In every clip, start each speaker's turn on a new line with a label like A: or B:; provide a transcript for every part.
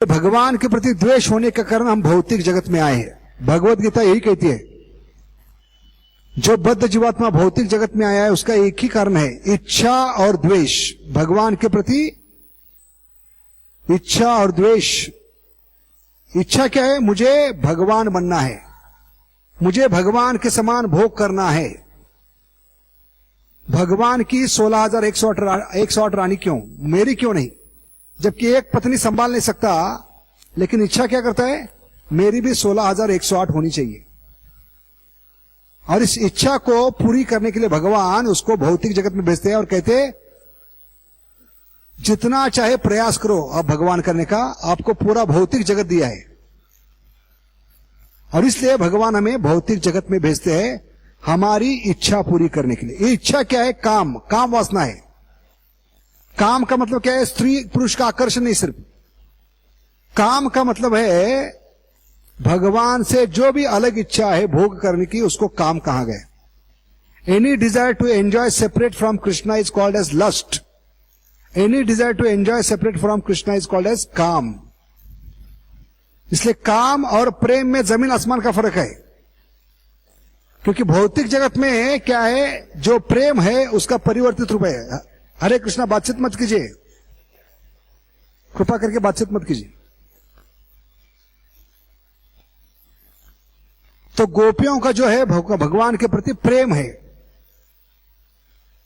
A: भगवान के प्रति द्वेष होने के कारण हम भौतिक जगत में आए हैं। भगवत गीता यही कहती है, जो बद्ध जीवात्मा भौतिक जगत में आया है उसका एक ही कारण है, इच्छा और द्वेष। भगवान के प्रति इच्छा और द्वेष। इच्छा क्या है? मुझे भगवान बनना है, मुझे भगवान के समान भोग करना है। भगवान की 16,108 रानी क्यों, मेरी क्यों नहीं? जबकि एक पत्नी संभाल नहीं सकता, लेकिन इच्छा क्या करता है? मेरी भी 16,108 होनी चाहिए। और इस इच्छा को पूरी करने के लिए भगवान उसको भौतिक जगत में भेजते हैं और कहते हैं जितना चाहे प्रयास करो आप भगवान करने का, आपको पूरा भौतिक जगत दिया है। और इसलिए भगवान हमें भौतिक जगत में भेजते हैं हमारी इच्छा पूरी करने के लिए। ये इच्छा क्या है? काम, काम वासना है। काम का मतलब क्या है? स्त्री पुरुष का आकर्षण नहीं, सिर्फ काम का मतलब है भगवान से जो भी अलग इच्छा है भोग करने की, उसको काम कहा गया। Any desire to enjoy separate from Krishna is called as lust. Any desire to enjoy separate from Krishna is called as kaam. इसलिए काम और प्रेम में जमीन आसमान का फर्क है। क्योंकि भौतिक जगत में क्या है? जो प्रेम है उसका परिवर्तित रूप है। हरे कृष्णा, बातचीत मत कीजिए, कृपा करके बातचीत मत कीजिए। तो गोपियों का जो है भगवान के प्रति प्रेम है,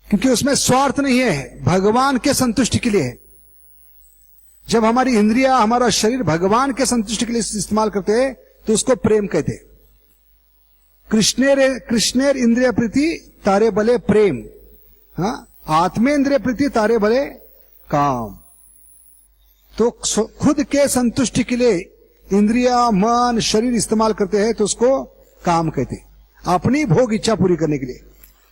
A: क्योंकि उसमें स्वार्थ नहीं है, भगवान के संतुष्टि के लिए है। जब हमारी इंद्रिया, हमारा शरीर भगवान के संतुष्टि के लिए इस्तेमाल करते हैं तो उसको प्रेम कहते हैं। कृष्णेर इंद्रिय प्रीति तारे भले प्रेम, हाँ, आत्मेंद्रिय प्रीति तारे भले काम। तो खुद के संतुष्टि के लिए इंद्रिया, मन, शरीर इस्तेमाल करते हैं तो उसको काम कहते हैं, अपनी भोग इच्छा पूरी करने के लिए।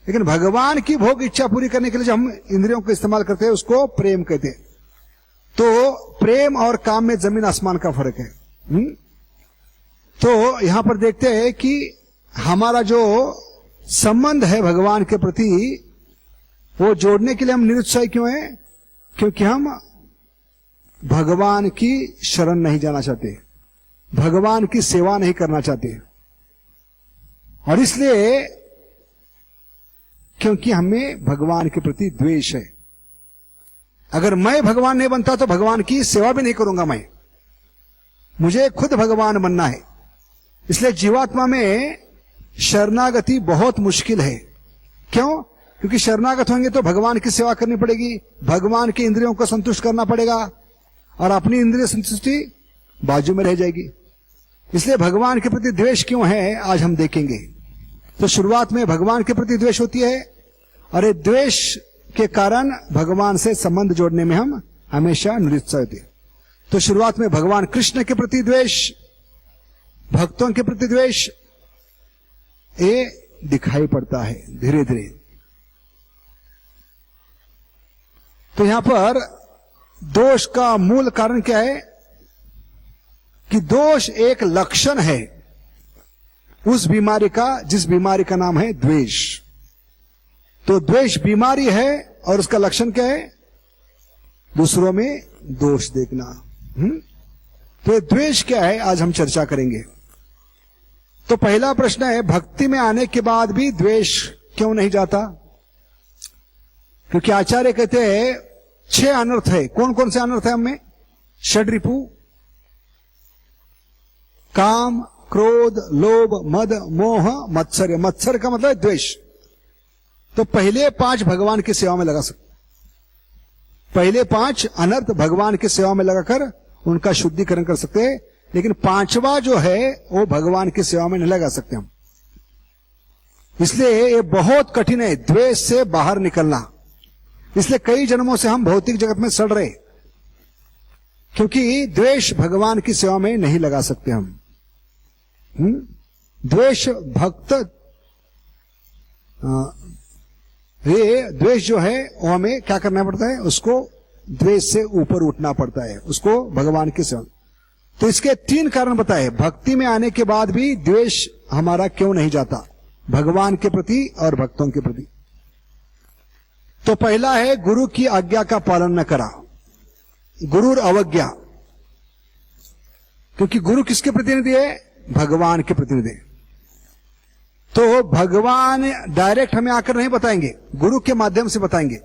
A: लेकिन भगवान की भोग इच्छा पूरी करने के लिए जो हम इंद्रियों को इस्तेमाल करते हैं उसको प्रेम कहते हैं। तो प्रेम और काम में जमीन आसमान का फर्क है। तो यहां पर देखते हैं कि हमारा जो संबंध है भगवान के प्रति, वो जोड़ने के लिए हम निरुत्साही क्यों हैं? क्योंकि हम भगवान की शरण नहीं जाना चाहते, भगवान की सेवा नहीं करना चाहते। और इसलिए क्योंकि हमें भगवान के प्रति द्वेष है। अगर मैं भगवान नहीं बनता तो भगवान की सेवा भी नहीं करूंगा मैं, मुझे खुद भगवान बनना है। इसलिए जीवात्मा में शरणागति बहुत मुश्किल है। क्यों? क्योंकि शरणागत होंगे तो भगवान की सेवा करनी पड़ेगी, भगवान की इंद्रियों को संतुष्ट करना पड़ेगा, और अपनी इंद्रिय संतुष्टि बाजू में रह जाएगी। इसलिए भगवान के प्रति द्वेष क्यों है आज हम देखेंगे। तो शुरुआत में भगवान के प्रति द्वेष होती है, और ये द्वेष के कारण भगवान से संबंध जोड़ने में हम हमेशा निरुत्साह होते हैं। तो शुरुआत में भगवान कृष्ण के प्रति द्वेष, भक्तों के प्रति द्वेष, ये दिखाई पड़ता है धीरे धीरे। तो यहां पर दोष का मूल कारण क्या है? कि दोष एक लक्षण है उस बीमारी का, जिस बीमारी का नाम है द्वेष। तो द्वेष बीमारी है और उसका लक्षण क्या है? दूसरों में दोष देखना। तो द्वेष क्या है आज हम चर्चा करेंगे। तो पहला प्रश्न है, भक्ति में आने के बाद भी द्वेष क्यों नहीं जाता? क्योंकि आचार्य कहते हैं 6 अनर्थ है। कौन कौन से अनर्थ है हमें? षड्रिपु, काम, क्रोध, लोभ, मद, मोह, मत्सर्य। मत्सर का मतलब है द्वेष। तो पहले 5 भगवान की सेवा में लगा सकते, पहले 5 अनर्थ भगवान की सेवा में लगाकर उनका शुद्धिकरण कर सकते हैं। लेकिन 5वां जो है वो भगवान की सेवा में नहीं लगा सकते हम। इसलिए ये बहुत कठिन है द्वेष से बाहर निकलना। इसलिए कई जन्मों से हम भौतिक जगत में सड़ रहे, क्योंकि द्वेष भगवान की सेवा में नहीं लगा सकते हम। द्वेष भक्त, ये द्वेष जो है वो हमें क्या करना पड़ता है? उसको द्वेष से ऊपर उठना पड़ता है, उसको भगवान की सेवा। तो इसके 3 कारण बताए। भक्ति में आने के बाद भी द्वेष हमारा क्यों नहीं जाता भगवान के प्रति और भक्तों के प्रति? तो पहला है गुरु की आज्ञा का पालन न करा, गुरुर अवज्ञा। क्योंकि गुरु किसके प्रतिनिधि है? भगवान के प्रतिनिधि। तो भगवान डायरेक्ट हमें आकर नहीं बताएंगे, गुरु के माध्यम से बताएंगे।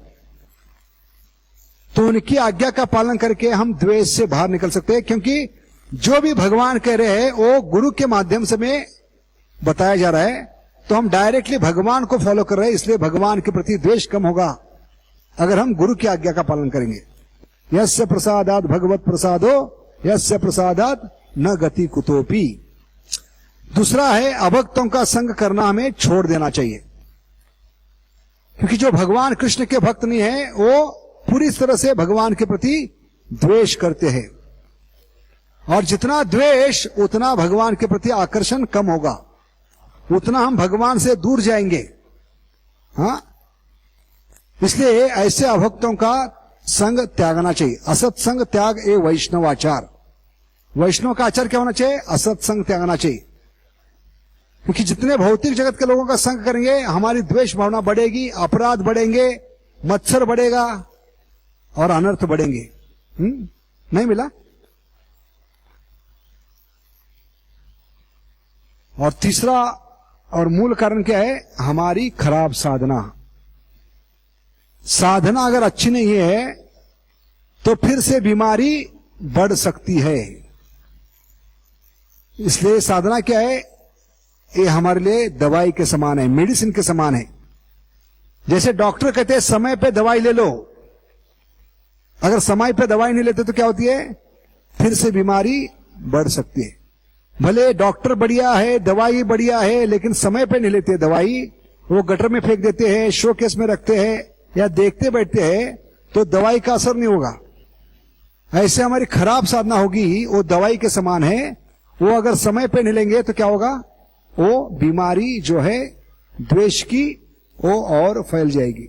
A: तो उनकी आज्ञा का पालन करके हम द्वेष से बाहर निकल सकते हैं, क्योंकि जो भी भगवान कह रहे हैं वो गुरु के माध्यम से हमें बताया जा रहा है। तो हम डायरेक्टली भगवान को फॉलो कर रहे हैं, इसलिए भगवान के प्रति द्वेष कम होगा अगर हम गुरु की आज्ञा का पालन करेंगे। यस्य प्रसादात भगवत प्रसादो यस्य प्रसादात न गति कुतोपि। दूसरा है, अभक्तों का संग करना हमें छोड़ देना चाहिए, क्योंकि जो भगवान कृष्ण के भक्त नहीं है वो पूरी तरह से भगवान के प्रति द्वेष करते हैं। और जितना द्वेष उतना भगवान के प्रति आकर्षण कम होगा, उतना हम भगवान से दूर जाएंगे। हाँ, इसलिए ऐसे अभक्तों का संग त्यागना चाहिए। असत्संग त्याग ए वैष्णवाचार। वैष्णव का आचार क्या होना चाहिए? असत्संग त्यागना चाहिए। क्योंकि जितने भौतिक जगत के लोगों का संग करेंगे हमारी द्वेष भावना बढ़ेगी, अपराध बढ़ेंगे, मत्सर बढ़ेगा और अनर्थ बढ़ेंगे। नहीं मिला? और तीसरा और मूल कारण क्या है? हमारी खराब साधना। साधना अगर अच्छी नहीं है तो फिर से बीमारी बढ़ सकती है। इसलिए साधना क्या है? ये हमारे लिए दवाई के समान है, मेडिसिन के समान है। जैसे डॉक्टर कहते हैं समय पे दवाई ले लो, अगर समय पे दवाई नहीं लेते तो क्या होती है? फिर से बीमारी बढ़ सकती है। भले डॉक्टर बढ़िया है, दवाई बढ़िया है, लेकिन समय पे नहीं लेते दवाई, वो गटर में फेंक देते हैं, शोकेस में रखते हैं या देखते बैठते हैं, तो दवाई का असर नहीं होगा। ऐसे हमारी खराब साधना होगी, वो दवाई के समान है। वो अगर समय पे नहीं लेंगे तो क्या होगा? वो बीमारी जो है द्वेष की वो और फैल जाएगी।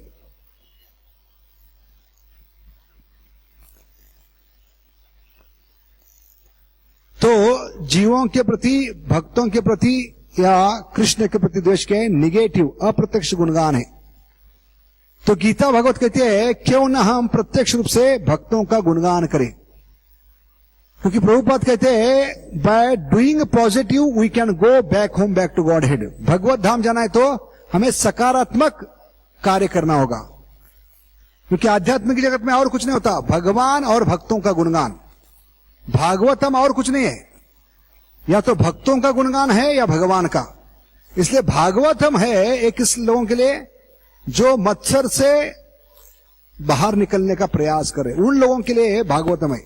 A: तो जीवों के प्रति, भक्तों के प्रति या कृष्ण के प्रति द्वेष के निगेटिव अप्रत्यक्ष गुणगान है। तो गीता भगवत कहती है क्यों न हम प्रत्यक्ष रूप से भक्तों का गुणगान करें, क्योंकि प्रभुपाद कहते हैं by doing positive we can go back home, back to godhead. भगवत धाम जाना है तो हमें सकारात्मक कार्य करना होगा, क्योंकि आध्यात्मिक जगत में और कुछ नहीं होता, भगवान और भक्तों का गुणगान। भागवतम और कुछ नहीं है, या तो भक्तों का गुणगान है या भगवान का। इसलिए भागवतम है एक इस लोगों के लिए जो मत्सर से बाहर निकलने का प्रयास करे, उन लोगों के लिए भागवतम है,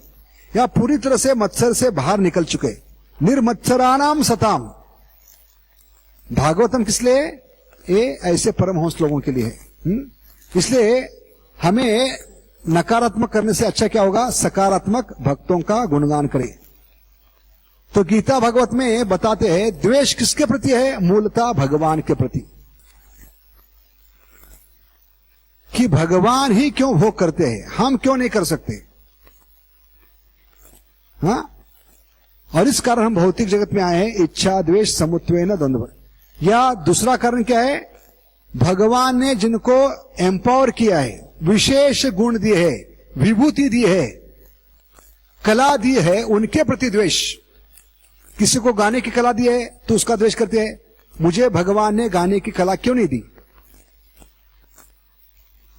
A: या पूरी तरह से मत्सर से बाहर निकल चुके, निर्मत्सराणाम सताम। भागवतम किस लिए? ये ऐसे परमहंस लोगों के लिए है। इसलिए हमें नकारात्मक करने से अच्छा क्या होगा? सकारात्मक भक्तों का गुणगान करें। तो गीता भगवत में बताते हैं द्वेष किसके प्रति है? मूलतः भगवान के प्रति, कि भगवान ही क्यों भोग करते हैं, हम क्यों नहीं कर सकते? हाँ, और इस कारण हम भौतिक जगत में आए हैं, इच्छा द्वेष समुत्वेन द्वंद्व। या दूसरा कारण क्या है? भगवान ने जिनको एम्पावर किया है, विशेष गुण दिए है, विभूति दी है, कला दी है, उनके प्रति द्वेष। किसी को गाने की कला दी है तो उसका द्वेष करते हैं, मुझे भगवान ने गाने की कला क्यों नहीं दी?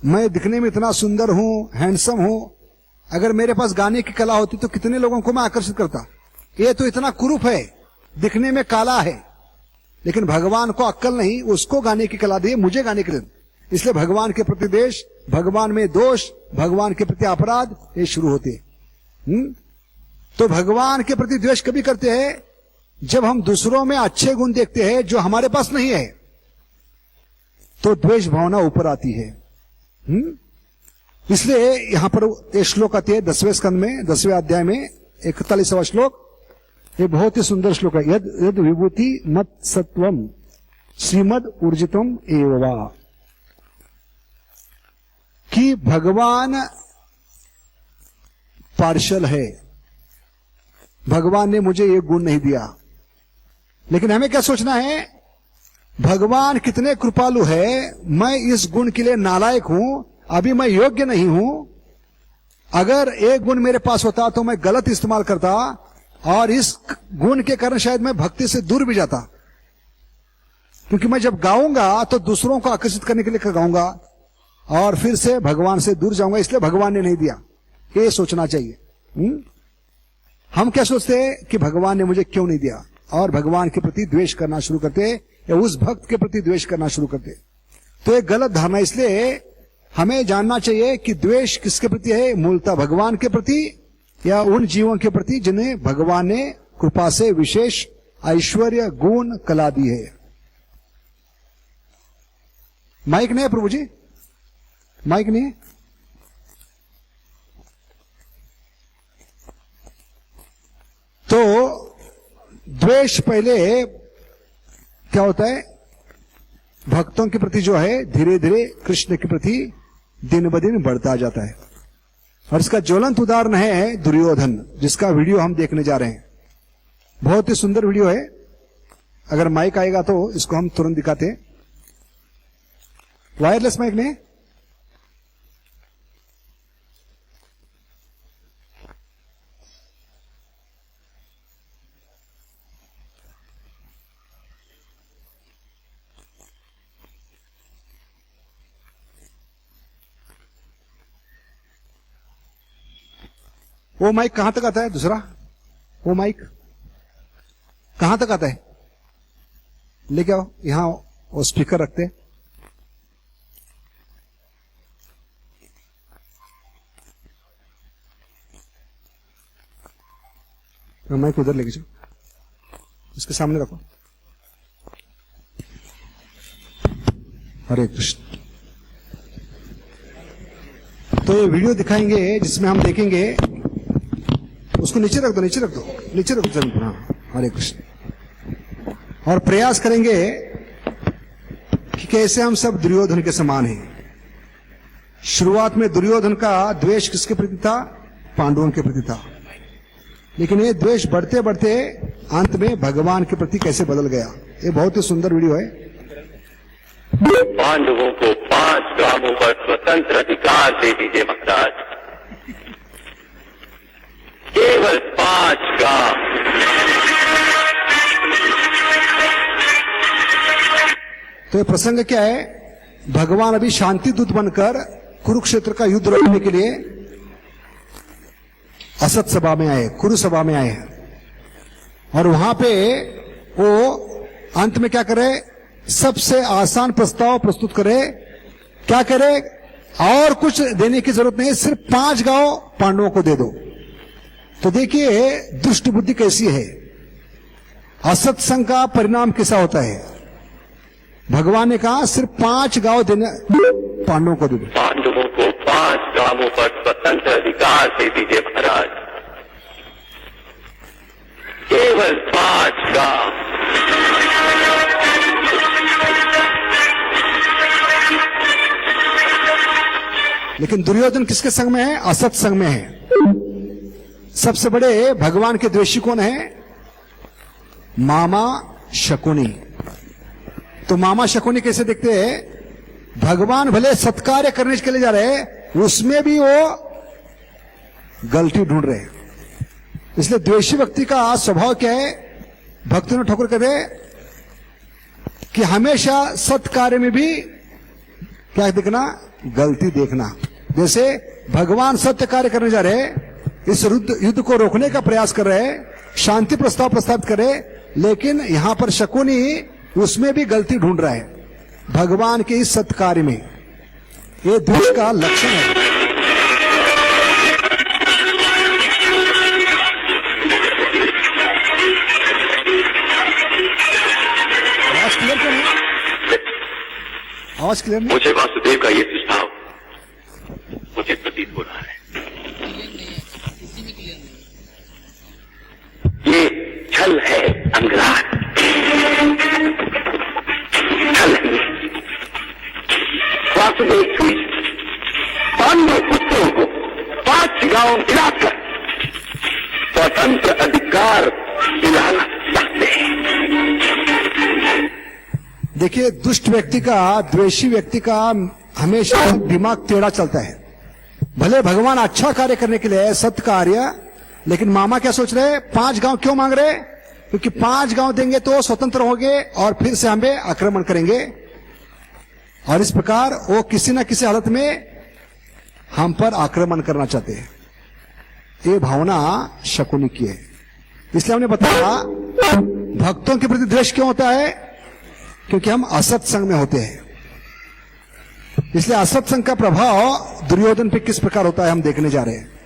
A: मैं दिखने में इतना सुंदर हूं, हैंडसम हूं, अगर मेरे पास गाने की कला होती तो कितने लोगों को मैं आकर्षित करता। ये तो इतना कुरूप है, दिखने में काला है, लेकिन भगवान को अक्ल नहीं, उसको गाने की कला दी, मुझे गाने की। इसलिए भगवान के प्रति द्वेष, भगवान में दोष, भगवान के प्रति अपराध, ये शुरू होते हैं। तो भगवान के प्रति द्वेष कभी करते हैं जब हम दूसरों में अच्छे गुण देखते हैं जो हमारे पास नहीं है, तो द्वेष भावना ऊपर आती है। इसलिए यहां पर एक श्लोक आती है 10वें स्कंद में, 10वें अध्याय में 41वां श्लोक। ये बहुत ही सुंदर श्लोक है। यद यद विभूति मत सत्वम श्रीमद ऊर्जितम एवा, कि भगवान पार्शल है, भगवान ने मुझे ये गुण नहीं दिया। लेकिन हमें क्या सोचना है? भगवान कितने कृपालु है, मैं इस गुण के लिए नालायक हूं, अभी मैं योग्य नहीं हूं। अगर एक गुण मेरे पास होता तो मैं गलत इस्तेमाल करता और इस गुण के कारण शायद मैं भक्ति से दूर भी जाता, क्योंकि मैं जब गाऊंगा तो दूसरों को आकर्षित करने के लिए गाऊंगा और फिर से भगवान से दूर जाऊंगा, इसलिए भगवान ने नहीं दिया। ये सोचना चाहिए। हम क्या सोचते हैं कि भगवान ने मुझे क्यों नहीं दिया, और भगवान के प्रति द्वेष करना शुरू करते या उस भक्त के प्रति द्वेष करना शुरू करते। तो एक गलत धारणा। इसलिए हमें जानना चाहिए कि द्वेष किसके प्रति है, मूलतः भगवान के प्रति या उन जीवों के प्रति जिन्हें भगवान ने कृपा से विशेष ऐश्वर्य गुण कला दी है। माइक नहीं है प्रभु जी, माइक नहीं है। तो द्वेष पहले क्या होता है, भक्तों के प्रति जो है धीरे धीरे कृष्ण के प्रति दिन ब दिन बढ़ता जाता है। और इसका ज्वलंत उदाहरण है दुर्योधन, जिसका वीडियो हम देखने जा रहे हैं। बहुत ही सुंदर वीडियो है। अगर माइक आएगा तो इसको हम तुरंत दिखाते हैं। वायरलेस माइक ने वो माइक कहां तक आता है, दूसरा वो माइक कहां तक आता है, लेके आओ। यहां वो स्पीकर रखते हैं। माइक उधर लेके जाओ, इसके सामने रखो। हरे कृष्ण। तो ये वीडियो दिखाएंगे जिसमें हम देखेंगे, उसको नीचे रख दो, नीचे रख दो, नीचे रख दो। हाँ, हरे कृष्ण। और प्रयास करेंगे कि कैसे हम सब दुर्योधन के समान हैं। शुरुआत में दुर्योधन का द्वेष किसके प्रति था, पांडवों के प्रति था। लेकिन ये द्वेष बढ़ते बढ़ते अंत में भगवान के प्रति कैसे बदल गया। ये बहुत ही सुंदर वीडियो है।
B: पांडवों को 5 ग्रामों पर स्वतंत्र अधिकार दे दीजिए महाराज, केवल 5 ग्राम।
A: तो ये प्रसंग क्या है, भगवान अभी शांति दूत बनकर कुरुक्षेत्र का युद्ध रोकने के लिए असत सभा में आए, कुरु सभा में आए हैं। और वहां पे वो अंत में क्या करे, सबसे आसान प्रस्ताव प्रस्तुत करे। क्या करे, और कुछ देने की जरूरत नहीं, सिर्फ 5 गांव पांडवों को दे दो। तो देखिए दुष्ट बुद्धि कैसी है। असत्संग का परिणाम कैसा होता है। भगवान ने कहा सिर्फ 5 गांव देने पांडवों को दे दो।
B: पांडवों को 5 ग्रामों पर स्वतंत्र अधिकार दे दीजिए महाराज, केवल 5 ग्राम।
A: लेकिन दुर्योधन किसके संग में है, असत संग में है। सबसे बड़े भगवान के द्वेषी कौन है, मामा शकुनी। तो मामा शकुनी कैसे दिखते हैं, भगवान भले सत्कार्य करने के लिए जा रहे हैं, उसमें भी वो गलती ढूंढ रहे हैं। इसलिए द्वेषी व्यक्ति का स्वभाव क्या है, भक्ति ठाकुर कहते कि हमेशा सत्कार्य में भी क्या देखना, गलती देखना। जैसे भगवान सत्य कार्य करने जा रहे हैं, इस युद्ध को रोकने का प्रयास कर रहे हैं, शांति प्रस्ताव प्रस्तावित करे, लेकिन यहां पर शकुनी उसमें भी गलती ढूंढ रहा है भगवान के इस सत्कार्य में। ये द्वेष का लक्षण है। आवाज क्लियर क्यों नहीं, आवाज क्लियर नहीं।
B: मुझे वासुदेव का ये सुझाव मुझे प्रतीत हो रहा है, ये छल है अंगराग, छल है। वासुदेव पांडव पुत्रों को 5 गांव दिलाकर स्वतंत्र अधिकार दिलाना चाहते हैं।
A: देखिए दुष्ट व्यक्ति का, द्वेषी व्यक्ति का हमेशा दिमाग टेढ़ा चलता है। भले भगवान अच्छा कार्य करने के लिए है, सत्य कार्य, लेकिन मामा क्या सोच रहे हैं, 5 गांव क्यों मांग रहे? क्योंकि 5 गांव देंगे तो स्वतंत्र होंगे और फिर से हमें आक्रमण करेंगे, और इस प्रकार वो किसी न किसी हालत में हम पर आक्रमण करना चाहते हैं। ये भावना शकुनी की है। इसलिए हमने बताया भक्तों के प्रति द्वेष क्यों होता है, क्योंकि हम असत्संग में होते हैं। इसलिए असत्संग का प्रभाव दुर्योधन पे किस प्रकार होता है हम देखने जा रहे हैं।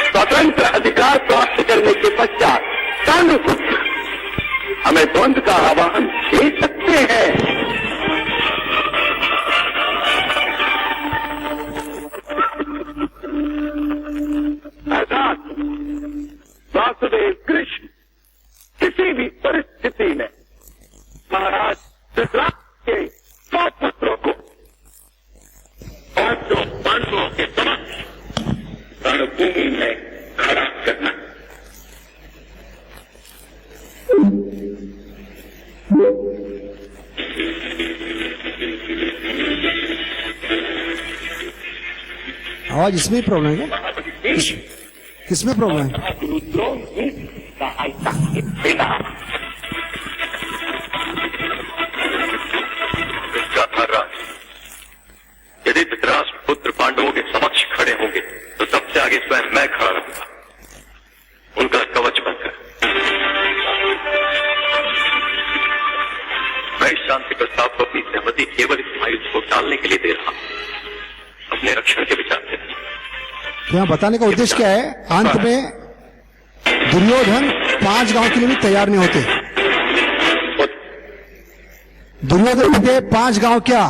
B: स्वतंत्र अधिकार प्राप्त करने के पश्चात पांडुपुत्र हमें द्वंद्व का आह्वान दे सकते हैं। अर्थात वासुदेव कृष्ण किसी भी परिस्थिति में महाराज धृतराष्ट्र के 100 पुत्रों को और जो पांडवों के समक्ष रणभूमि में खड़ा करना।
A: आवाज इसमें प्रॉब्लम है क्या? किसमें प्रॉब्लम है?
B: यदि धृतराष्ट्र पुत्र पांडवों के समक्ष खड़े होंगे तो सबसे आगे स्वयं मैं खड़ा रहूंगा, उनका कवच बनकर। मैं इस शांति प्रस्ताव को अपनी सहमति केवल इस आयुध को टालने के लिए दे रहा हूं, अपने रक्षण के विचार से।
A: यहाँ बताने का उद्देश्य क्या है? अंत में दुर्योधन 5 गांव के लिए भी तैयार नहीं होते। दुर्योधन कहते 5 गांव क्या,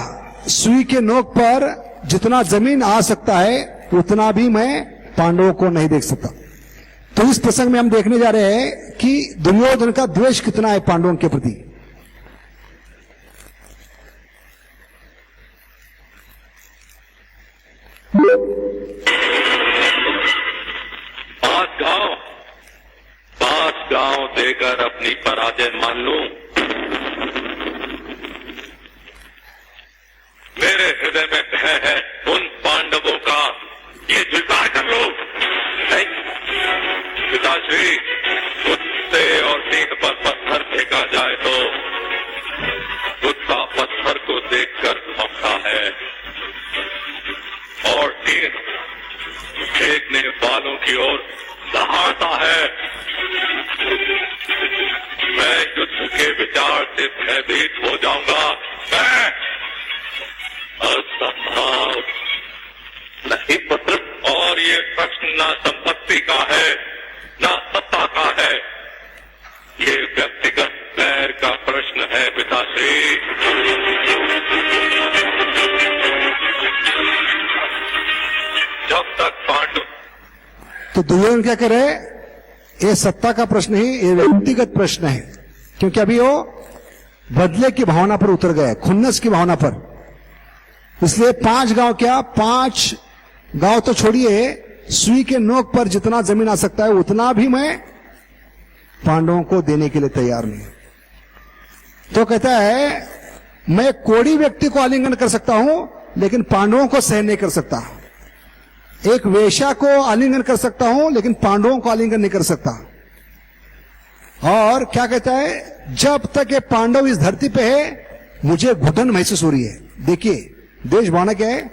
A: सुई के नोक पर जितना जमीन आ सकता है उतना भी मैं पांडवों को नहीं देख सकता। तो इस प्रसंग में हम देखने जा रहे हैं कि दुर्योधन का द्वेष कितना है पांडवों के प्रति।
B: पांच गांव देकर अपनी पराजय मान लूं, मेरे हृदय में भय है उन पांडवों का, ये स्वीकार कर लो। पिताश्री, कुत्ते और सिंह पर पत्थर फेंका जाए तो कुत्ता पत्थर को देखकर भौंकता है और सिंह फेंकने वालों की ओर दहाड़ता है। मैं युद्ध के विचार से भयभीत हो जाऊंगा। मैं असंभव नहीं पुत्र, और ये प्रश्न न संपत्ति का है न सत्ता का है, ये व्यक्तिगत पैर का प्रश्न है पिताश्री। जब तक पांडु
A: तो दुर्योधन क्या करे, ये सत्ता का प्रश्न ही, ये व्यक्तिगत प्रश्न है, क्योंकि अभी वो बदले की भावना पर उतर गए, खुन्नस की भावना पर। इसलिए 5 गांव क्या, 5 गांव तो छोड़िए, सुई के नोक पर जितना जमीन आ सकता है उतना भी मैं पांडवों को देने के लिए तैयार नहीं। तो कहता है मैं कोड़ी व्यक्ति को आलिंगन कर सकता हूं लेकिन पांडवों को सहन नहीं कर सकता। एक वेश्या को आलिंगन कर सकता हूं लेकिन पांडवों को आलिंगन नहीं कर सकता। और क्या कहता है, जब तक ये पांडव इस धरती पे है मुझे घुटन महसूस हो रही है। देखिए देश भावना क्या है,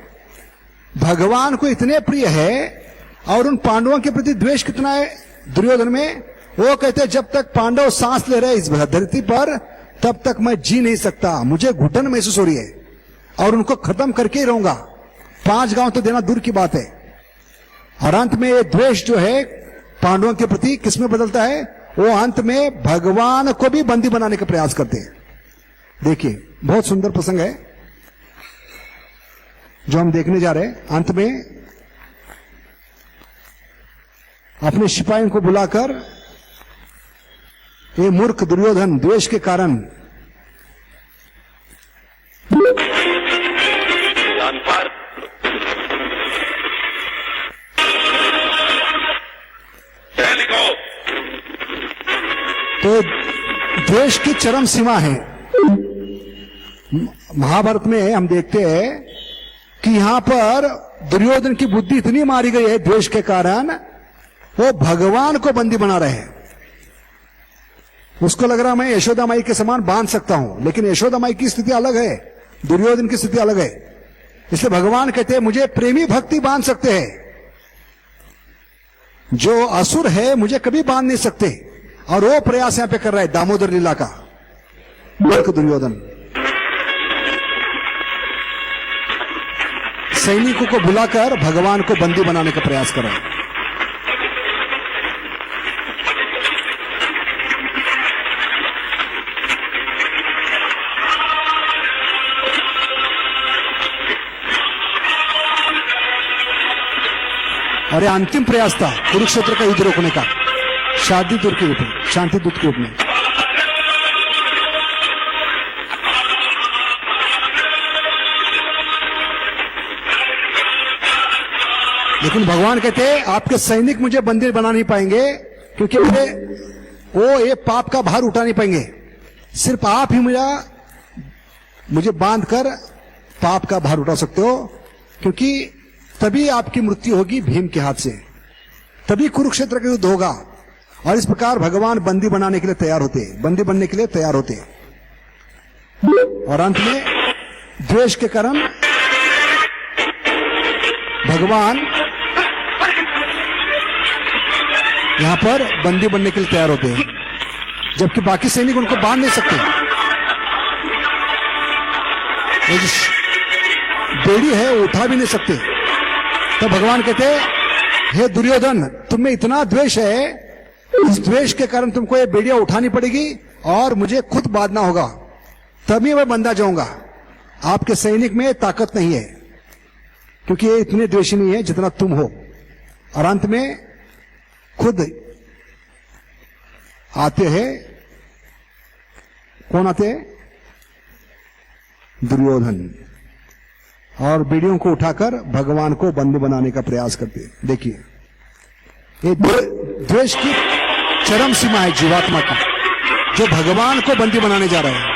A: भगवान को इतने प्रिय है और उन पांडवों के प्रति द्वेष कितना है दुर्योधन में। वो कहते हैं जब तक पांडव सांस ले रहे इस धरती पर तब तक मैं जी नहीं सकता, मुझे घुटन महसूस हो रही है और उनको खत्म करके ही रहूंगा। 5 गांव तो देना दूर की बात है। और अंत में ये द्वेष जो है पांडवों के प्रति किसमें बदलता है, वो अंत में भगवान को भी बंदी बनाने का प्रयास करते हैं। देखिए बहुत सुंदर प्रसंग है जो हम देखने जा रहे हैं। अंत में अपने सिपाहियों को बुलाकर ये मूर्ख दुर्योधन द्वेष के कारण तो द्वेष की चरम सीमा है। महाभारत में हम देखते हैं कि यहां पर दुर्योधन की बुद्धि इतनी मारी गई है द्वेष के कारण, वो भगवान को बंदी बना रहे हैं। उसको लग रहा मैं यशोदा माई के समान बांध सकता हूं, लेकिन यशोदा माई की स्थिति अलग है, दुर्योधन की स्थिति अलग है। इसलिए भगवान कहते हैं मुझे प्रेमी भक्ति बांध सकते हैं, जो असुर है मुझे कभी बांध नहीं सकते। और वो प्रयास यहां पे कर रहा है दामोदर लीला का मूर्ख दुर्योधन। सैनिकों को बुलाकर भगवान को बंदी बनाने का प्रयास कर रहा है। और ये अंतिम प्रयास था कुरुक्षेत्र का युद्ध रोकने का, शांति दूत के रूप में, शांति दूत के रूप में। लेकिन भगवान कहते हैं आपके सैनिक मुझे बंदी बना नहीं पाएंगे, क्योंकि वो ये पाप का भार उठा नहीं पाएंगे। सिर्फ आप ही मुझे बांध कर पाप का भार उठा सकते हो, क्योंकि तभी आपकी मृत्यु होगी भीम के हाथ से, तभी कुरुक्षेत्र का युद्ध होगा। और इस प्रकार भगवान बंदी बनाने के लिए तैयार होते हैं, बंदी बनने के लिए तैयार होते हैं। और अंत में द्वेष के कारण भगवान यहां पर बंदी बनने के लिए तैयार होते हैं, जबकि बाकी सैनिक उनको बांध नहीं सकते। वो जो बेड़ी है वो उठा भी नहीं सकते। तो भगवान कहते हे दुर्योधन, तुम में इतना द्वेष है, इस द्वेष के कारण तुमको ये बेड़ियां उठानी पड़ेगी और मुझे खुद बांधना होगा, तभी मैं बंधा जाऊंगा। आपके सैनिक में ताकत नहीं है, क्योंकि ये इतने द्वेषी नहीं है जितना तुम हो। और अंत में खुद आते हैं, कौन आते हैं? दुर्योधन, और बेड़ियों को उठाकर भगवान को बंदी बनाने का प्रयास करते हैं। देखिए ये द्वेष की चरम सीमा है जीवात्मा की, जो भगवान को बंदी बनाने जा रहा है।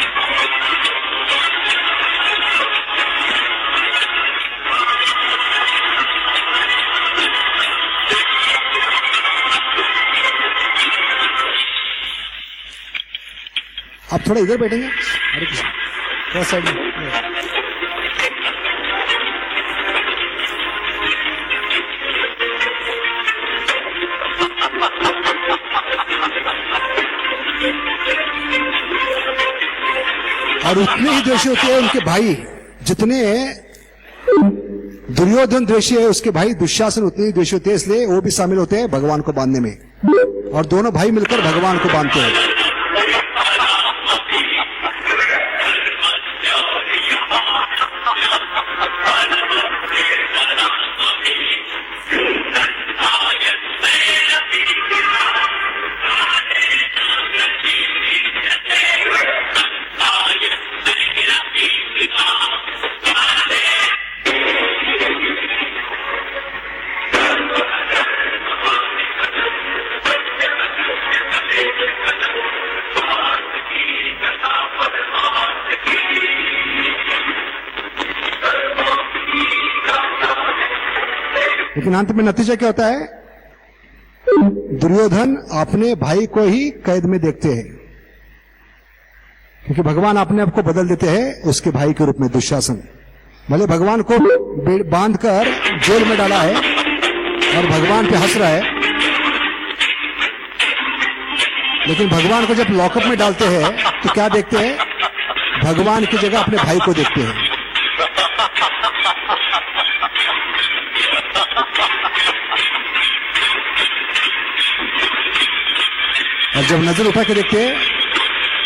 A: आप थोड़ा इधर बैठेंगे, अरे थोड़ा साइड में। और उतने ही द्वेषी होते हैं उनके भाई, जितने दुर्योधन द्वेषी है उसके भाई दुशासन उतने ही द्वेषी होते हैं, इसलिए वो भी शामिल होते हैं भगवान को बांधने में, और दोनों भाई मिलकर भगवान को बांधते हैं। लेकिन अंत में नतीजा क्या होता है? दुर्योधन अपने भाई को ही कैद में देखते हैं, क्योंकि भगवान अपने आप को बदल देते हैं उसके भाई के रूप में, दुशासन। भले भगवान को बांधकर जेल में डाला है और भगवान पे हंस रहा है, लेकिन भगवान को जब लॉकअप में डालते हैं तो क्या देखते हैं? भगवान की जगह अपने भाई को देखते हैं। और जब नजर उठा के देखते हैं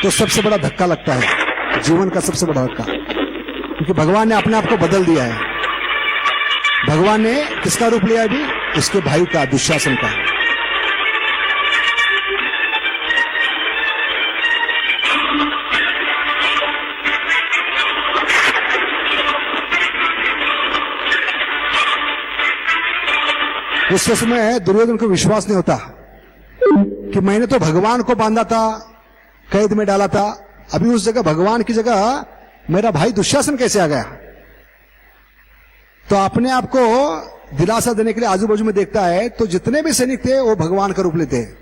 A: तो सबसे बड़ा धक्का लगता है, जीवन का सबसे बड़ा धक्का, क्योंकि भगवान ने अपने आप को बदल दिया है। भगवान ने किसका रूप लिया अभी? उसके भाई का, दुशासन का। उस समय दुर्योधन को विश्वास नहीं होता कि मैंने तो भगवान को बांधा था, कैद में डाला था, अभी उस जगह भगवान की जगह मेरा भाई दुशासन कैसे आ गया? तो अपने आप को दिलासा देने के लिए आजू बाजू में देखता है, तो जितने भी सैनिक थे वो भगवान का रूप लेते हैं,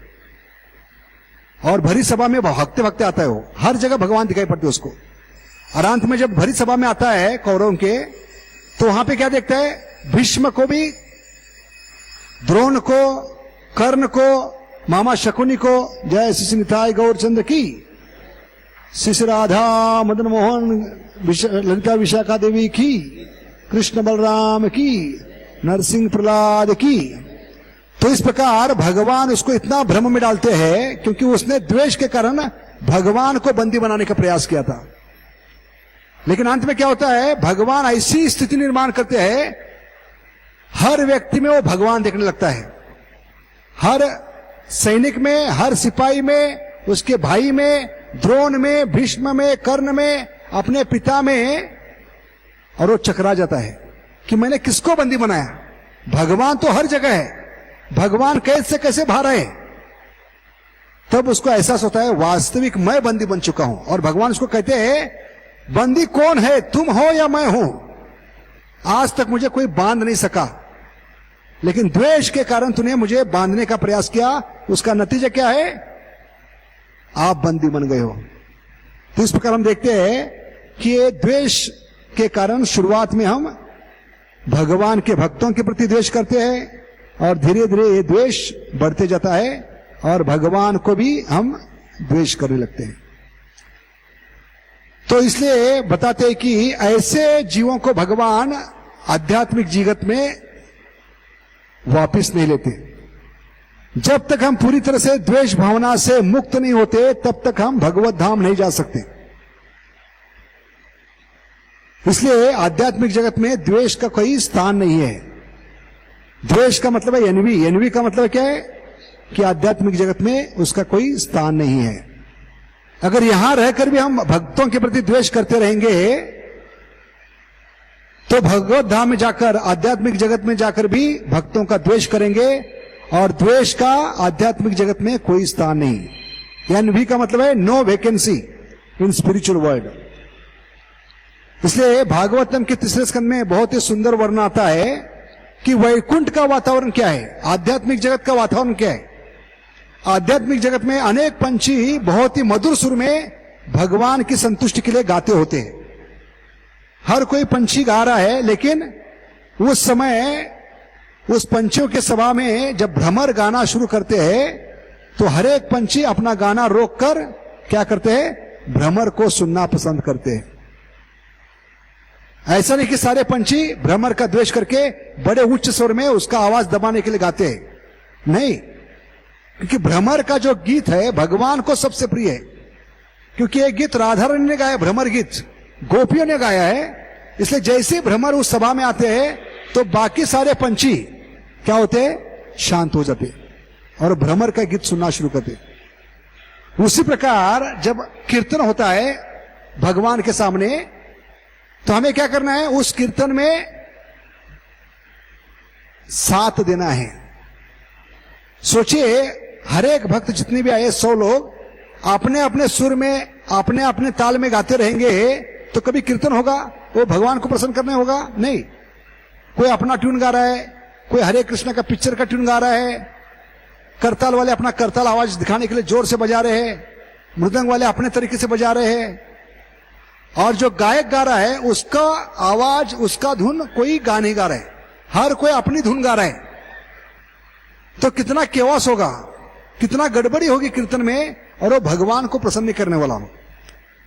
A: और भरी सभा में भागते भागते आता है, वो हर जगह भगवान दिखाई पड़ते उसको। और अंत में जब भरी सभा में आता है कौरवों के, तो वहां पे क्या देखता है, भीष्म को भी, द्रोण को, कर्ण को, मामा शकुनी को, जय श्री निताई गौरचंद्र की, शिशु राधा मदन मोहन ललिता विशाखा देवी की, कृष्ण बलराम की, नरसिंह प्रहलाद की। तो इस प्रकार भगवान उसको इतना भ्रम में डालते हैं, क्योंकि उसने द्वेष के कारण भगवान को बंदी बनाने का प्रयास किया था। लेकिन अंत में क्या होता है, भगवान ऐसी स्थिति निर्माण करते हैं, हर व्यक्ति में वो भगवान देखने लगता है, हर सैनिक में, हर सिपाही में, उसके भाई में, द्रोण में, भीष्म में, कर्ण में, अपने पिता में, और वो चकरा जाता है कि मैंने किसको बंदी बनाया। भगवान तो हर जगह है, भगवान कैद से कैसे बाहर आए। तब उसको एहसास होता है वास्तविक मैं बंदी बन चुका हूं। और भगवान उसको कहते हैं, बंदी कौन है, तुम हो या मैं हूं? आज तक मुझे कोई बांध नहीं सका, लेकिन द्वेष के कारण तूने मुझे बांधने का प्रयास किया, उसका नतीजा क्या है, आप बंदी बन गए हो। तो इस प्रकार हम देखते हैं कि ये द्वेष के कारण शुरुआत में हम भगवान के भक्तों के प्रति द्वेष करते हैं, और धीरे धीरे ये द्वेष बढ़ते जाता है, और भगवान को भी हम द्वेष करने लगते हैं। तो इसलिए बताते हैं कि ऐसे जीवों को भगवान आध्यात्मिक जगत में वापस नहीं लेते। जब तक हम पूरी तरह से द्वेष भावना से मुक्त नहीं होते, तब तक हम भगवत धाम नहीं जा सकते। इसलिए आध्यात्मिक जगत में द्वेष का कोई स्थान नहीं है। द्वेष का मतलब है एनवी, एनवी का मतलब क्या है कि आध्यात्मिक जगत में उसका कोई स्थान नहीं है। अगर यहां रहकर भी हम भक्तों के प्रति द्वेष करते रहेंगे, तो भगवत धाम में जाकर, आध्यात्मिक जगत में जाकर भी भक्तों का द्वेष करेंगे, और द्वेष का आध्यात्मिक जगत में कोई स्थान नहीं। एनवी का मतलब है no vacancy in spiritual world. इसलिए भागवतम के तीसरे स्कंद में बहुत ही सुंदर वर्णन आता है कि वैकुंठ का वातावरण क्या है, आध्यात्मिक जगत का वातावरण क्या है। आध्यात्मिक जगत में अनेक पंछी बहुत ही मधुर सुर में भगवान की संतुष्टि के लिए गाते होते हैं। हर कोई पंछी गा रहा है, लेकिन उस समय उस पंछियों के सभा में जब भ्रमर गाना शुरू करते हैं, तो हर एक पंछी अपना गाना रोककर क्या करते हैं, भ्रमर को सुनना पसंद करते हैं। ऐसा नहीं कि सारे पंछी भ्रमर का द्वेष करके बड़े उच्च स्वर में उसका आवाज दबाने के लिए गाते हैं, नहीं, क्योंकि भ्रमर का जो गीत है भगवान को सबसे प्रिय है। क्योंकि ये गीत राधा रानी ने गाया, भ्रमर गीत गोपियों ने गाया है। इसलिए जैसे भ्रमर उस सभा में आते हैं, तो बाकी सारे पंछी क्या होते हैं, शांत हो जाते और भ्रमर का गीत सुनना शुरू करते। उसी प्रकार जब कीर्तन होता है भगवान के सामने, तो हमें क्या करना है, उस कीर्तन में साथ देना है। सोचिए, हर एक भक्त जितने भी आए 100 लोग अपने अपने सुर में, अपने अपने ताल में गाते रहेंगे, तो कभी कीर्तन होगा, वो भगवान को प्रसन्न करने होगा? नहीं। कोई अपना ट्यून गा रहा है, कोई हरे कृष्ण का पिक्चर का ट्यून गा रहा है, करताल वाले अपना करताल आवाज दिखाने के लिए जोर से बजा रहे हैं, मृदंग वाले अपने तरीके से बजा रहे हैं, और जो गायक गा रहा है उसका आवाज, उसका धुन कोई गा नहीं गा रहा है, हर कोई अपनी धुन गा रहा है। तो कितना केवास होगा, कितना गड़बड़ी होगी कीर्तन में, और वो भगवान को प्रसन्न नहीं करने वाला हो।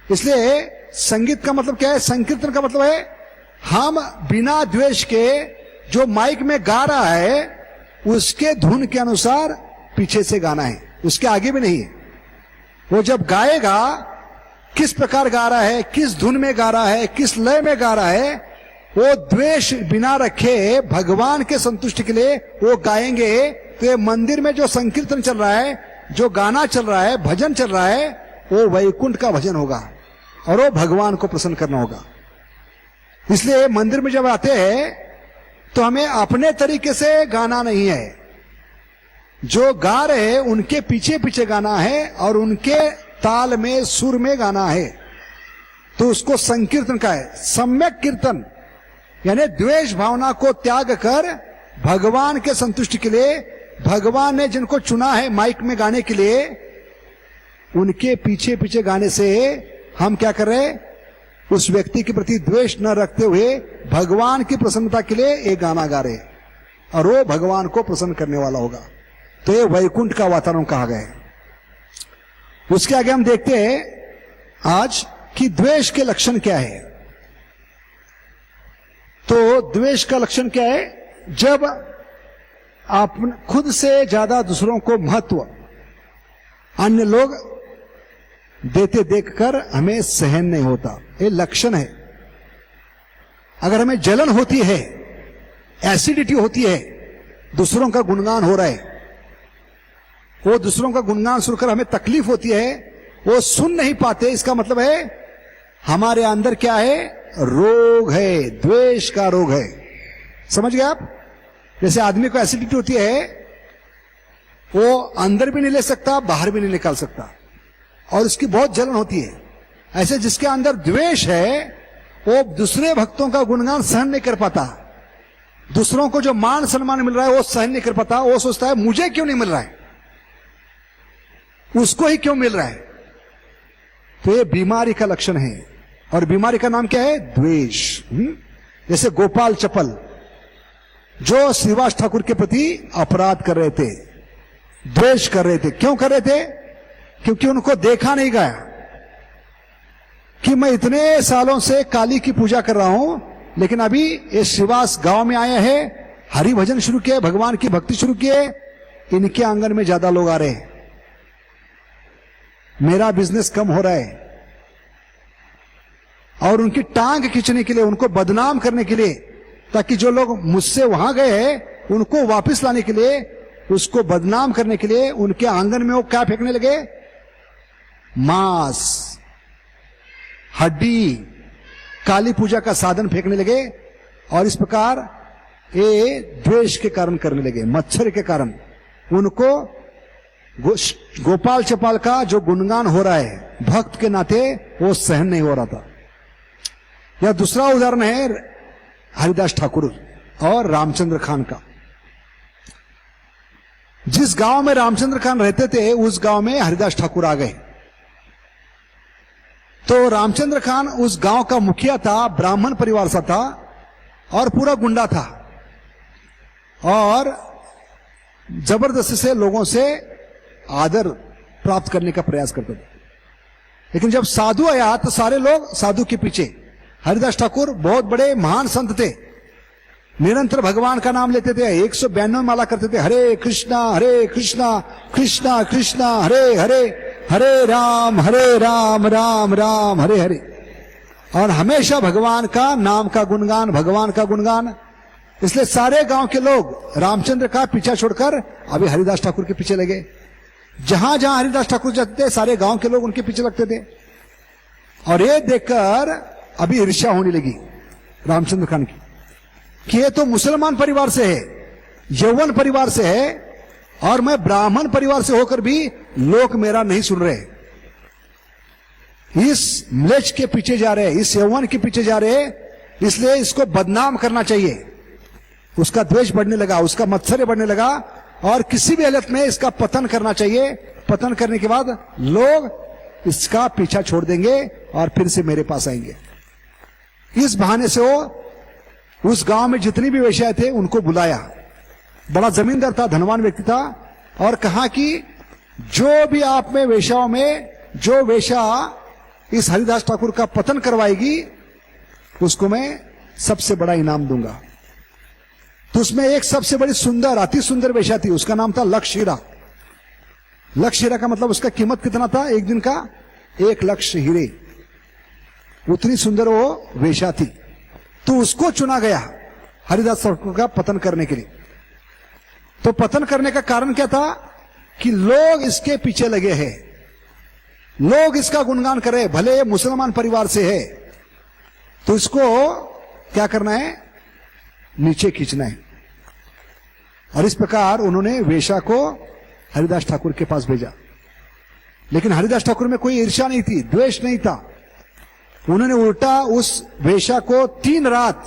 A: इसलिए संगीत का मतलब क्या है, संकीर्तन का मतलब है हम बिना द्वेष के जो माइक में गा रहा है उसके धुन के अनुसार पीछे से गाना है, उसके आगे भी नहीं है। वो जब गाएगा किस प्रकार गा रहा है, किस धुन में गा रहा है, किस लय में गा रहा है, वो द्वेष बिना रखे भगवान के संतुष्टि के लिए वो गाएंगे। तो ये मंदिर में जो संकीर्तन चल रहा है, जो गाना चल रहा है, भजन चल रहा है, वो वैकुंठ का भजन होगा और वो भगवान को प्रसन्न करना होगा। इसलिए मंदिर में जब आते हैं तो हमें अपने तरीके से गाना नहीं है, जो गा रहे हैं उनके पीछे पीछे गाना है और उनके ताल में, सुर में गाना है। तो उसको संकीर्तन का है, सम्यक कीर्तन। यानी द्वेष भावना को त्याग कर भगवान के संतुष्टि के लिए, भगवान ने जिनको चुना है माइक में गाने के लिए, उनके पीछे पीछे गाने से हम क्या कर रहे हैं, उस व्यक्ति के प्रति द्वेष न रखते हुए भगवान की प्रसन्नता के लिए एक गाना गा रहे और वो भगवान को प्रसन्न करने वाला होगा। तो ये वैकुंठ का वातावरण कहा गया है। उसके आगे हम देखते हैं आज कि द्वेष के लक्षण क्या है। तो द्वेष का लक्षण क्या है, जब आप खुद से ज्यादा दूसरों को महत्व अन्य लोग देते देखकर हमें सहन नहीं होता, ये लक्षण है। अगर हमें जलन होती है, एसिडिटी होती है, दूसरों का गुणगान हो रहा है, वो दूसरों का गुणगान सुनकर हमें तकलीफ होती है, वो सुन नहीं पाते, इसका मतलब है हमारे अंदर क्या है, रोग है, द्वेष का रोग है। समझ गए आप? जैसे आदमी को एसिडिटी होती है, वो अंदर भी नहीं ले सकता, बाहर भी नहीं निकाल सकता, और उसकी बहुत जलन होती है। ऐसे जिसके अंदर द्वेष है, वो दूसरे भक्तों का गुणगान सहन नहीं कर पाता, दूसरों को जो मान सम्मान मिल रहा है वो सहन नहीं कर पाता। वो सोचता है मुझे क्यों नहीं मिल रहा है, उसको ही क्यों मिल रहा है। तो ये बीमारी का लक्षण है, और बीमारी का नाम क्या है, द्वेष। जैसे गोपाल चपल जो श्रीवास ठाकुर के प्रति अपराध कर रहे थे, द्वेष कर रहे थे। क्यों कर रहे थे? क्योंकि उनको देखा नहीं गया कि मैं इतने सालों से काली की पूजा कर रहा हूं, लेकिन अभी ये श्रीवास गांव में आया है, हरि भजन शुरू किए, भगवान की भक्ति शुरू किए, इनके आंगन में ज्यादा लोग आ रहे हैं, मेरा बिजनेस कम हो रहा है। और उनकी टांग खींचने के लिए, उनको बदनाम करने के लिए, ताकि जो लोग मुझसे वहां गए हैं उनको वापस लाने के लिए, उसको बदनाम करने के लिए उनके आंगन में वो क्या फेंकने लगे, मांस, हड्डी, काली पूजा का साधन फेंकने लगे। और इस प्रकार ये द्वेष के कारण करने लगे, मच्छर के कारण। उनको गोपाल चपाल का जो गुणगान हो रहा है भक्त के नाते, वो सहन नहीं हो रहा था। यह दूसरा उदाहरण है हरिदास ठाकुर और रामचंद्र खान का। जिस गांव में रामचंद्र खान रहते थे, उस गांव में हरिदास ठाकुर आ गए। तो रामचंद्र खान उस गांव का मुखिया था, ब्राह्मण परिवार सा था, और पूरा गुंडा था, और जबरदस्ती से लोगों से आदर प्राप्त करने का प्रयास करते थे। लेकिन जब साधु आया तो सारे लोग साधु के पीछे। हरिदास ठाकुर बहुत बड़े महान संत थे, निरंतर भगवान का नाम लेते थे, 192 माला करते थे, हरे कृष्णा कृष्णा कृष्णा हरे हरे, हरे राम राम राम हरे हरे। और हमेशा भगवान का नाम का गुणगान, भगवान का गुणगान। इसलिए सारे गांव के लोग रामचंद्र का पीछा छोड़कर अभी हरिदास ठाकुर के पीछे लगे। जहां जहां हरिदास ठाकुर जाते थे, सारे गांव के लोग उनके पीछे लगते थे। और ये देखकर अभी ईर्ष्या होने लगी रामचंद्र खान की, कि ये तो मुसलमान परिवार से है, यौवन परिवार से है, और मैं ब्राह्मण परिवार से होकर भी लोग मेरा नहीं सुन रहे, इस म्लेच्छ के पीछे जा रहे, इस यौवन के पीछे जा रहे, इसलिए इसको बदनाम करना चाहिए। उसका द्वेष बढ़ने लगा, उसका मत्सर्य बढ़ने लगा, और किसी भी हालत में इसका पतन करना चाहिए। पतन करने के बाद लोग इसका पीछा छोड़ देंगे और फिर से मेरे पास आएंगे। इस बहाने से वो उस गांव में जितनी भी वेश्याएं थे उनको बुलाया। बड़ा जमींदार था, धनवान व्यक्ति था, और कहा कि जो भी आप में वेश्याओं में जो वेश्या इस हरिदास ठाकुर का पतन करवाएगी, उसको मैं सबसे बड़ा इनाम दूंगा। तो उसमें एक सबसे बड़ी सुंदर, अति सुंदर वेश्या थी, उसका नाम था लक्षहीरा। लक्षहीरा का मतलब उसका कीमत कितना था, एक दिन का 1 लाख हीरे, उतनी सुंदर वो वेश्या थी। तो उसको चुना गया हरिदास ठाकुर का पतन करने के लिए। तो पतन करने का कारण क्या था कि लोग इसके पीछे लगे हैं, लोग इसका गुणगान कर रहे, भले ये मुसलमान परिवार से है, तो इसको क्या करना है, नीचे खींचना है। और इस प्रकार उन्होंने वेश्या को हरिदास ठाकुर के पास भेजा। लेकिन हरिदास ठाकुर में कोई ईर्ष्या नहीं थी, द्वेष नहीं था। उन्होंने उल्टा उस वेश्या को 3 रात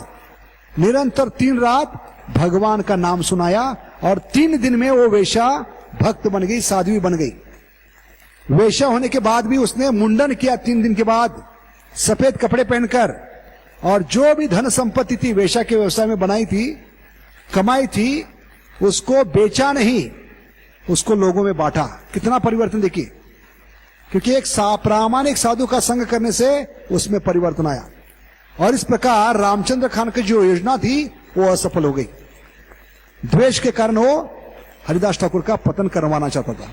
A: निरंतर 3 रात भगवान का नाम सुनाया और 3 दिन में वो वेश्या भक्त बन गई, साध्वी बन गई। वेश्या होने के बाद भी उसने मुंडन किया 3 दिन के बाद, सफेद कपड़े पहनकर, और जो भी धन संपत्ति थी वेश्या के व्यवसाय में बनाई थी, कमाई थी, उसको बेचा नहीं, उसको लोगों में बांटा। कितना परिवर्तन देखिए, क्योंकि एक प्रामाणिक साधु का संग करने से उसमें परिवर्तन आया। और इस प्रकार रामचंद्र खान की जो योजना थी वो असफल हो गई। द्वेष के कारण वो हरिदास ठाकुर का पतन करवाना चाहता था।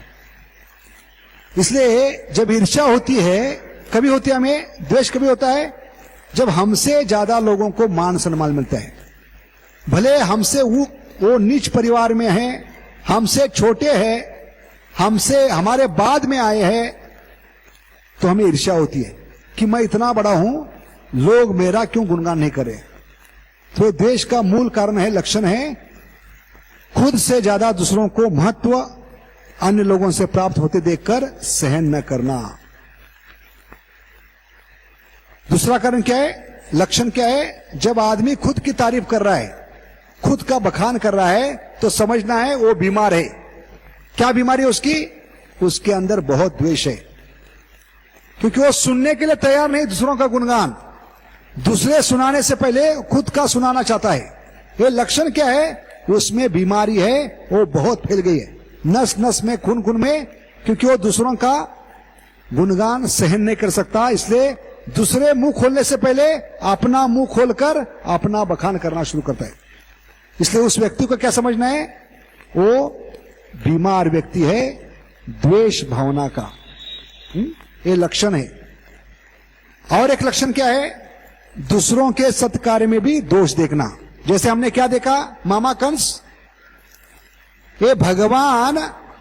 A: इसलिए जब ईर्ष्या होती है, कभी होती है हमें, द्वेष कभी होता है जब हमसे ज्यादा लोगों को मान सम्मान मिलता है। भले हमसे वो नीच परिवार में है, हमसे छोटे हैं, हमसे हमारे बाद में आए हैं, तो हमें ईर्ष्या होती है कि मैं इतना बड़ा हूं, लोग मेरा क्यों गुणगान नहीं करें। तो द्वेष का मूल कारण है, लक्षण है, खुद से ज्यादा दूसरों को महत्व अन्य लोगों से प्राप्त होते देखकर सहन न करना। दूसरा कारण क्या है, लक्षण क्या है, जब आदमी खुद की तारीफ कर रहा है, खुद का बखान कर रहा है, तो समझना है वो बीमार है। क्या बीमारी है उसकी? उसके अंदर बहुत द्वेष है, क्योंकि वो सुनने के लिए तैयार नहीं दूसरों का गुणगान। दूसरे सुनाने से पहले खुद का सुनाना चाहता है। ये लक्षण क्या है? उसमें बीमारी है, वो बहुत फैल गई है नस नस में, खून खून में, क्योंकि वो दूसरों का गुणगान सहन नहीं कर सकता। इसलिए दूसरे मुंह खोलने से पहले अपना मुंह खोलकर अपना बखान करना शुरू करता है। इसलिए उस व्यक्ति को क्या समझना है? वो बीमार व्यक्ति है द्वेष भावना का। ये लक्षण है। और एक लक्षण क्या है? दूसरों के सत्कार्य में भी दोष देखना। जैसे हमने क्या देखा, मामा कंस, ये भगवान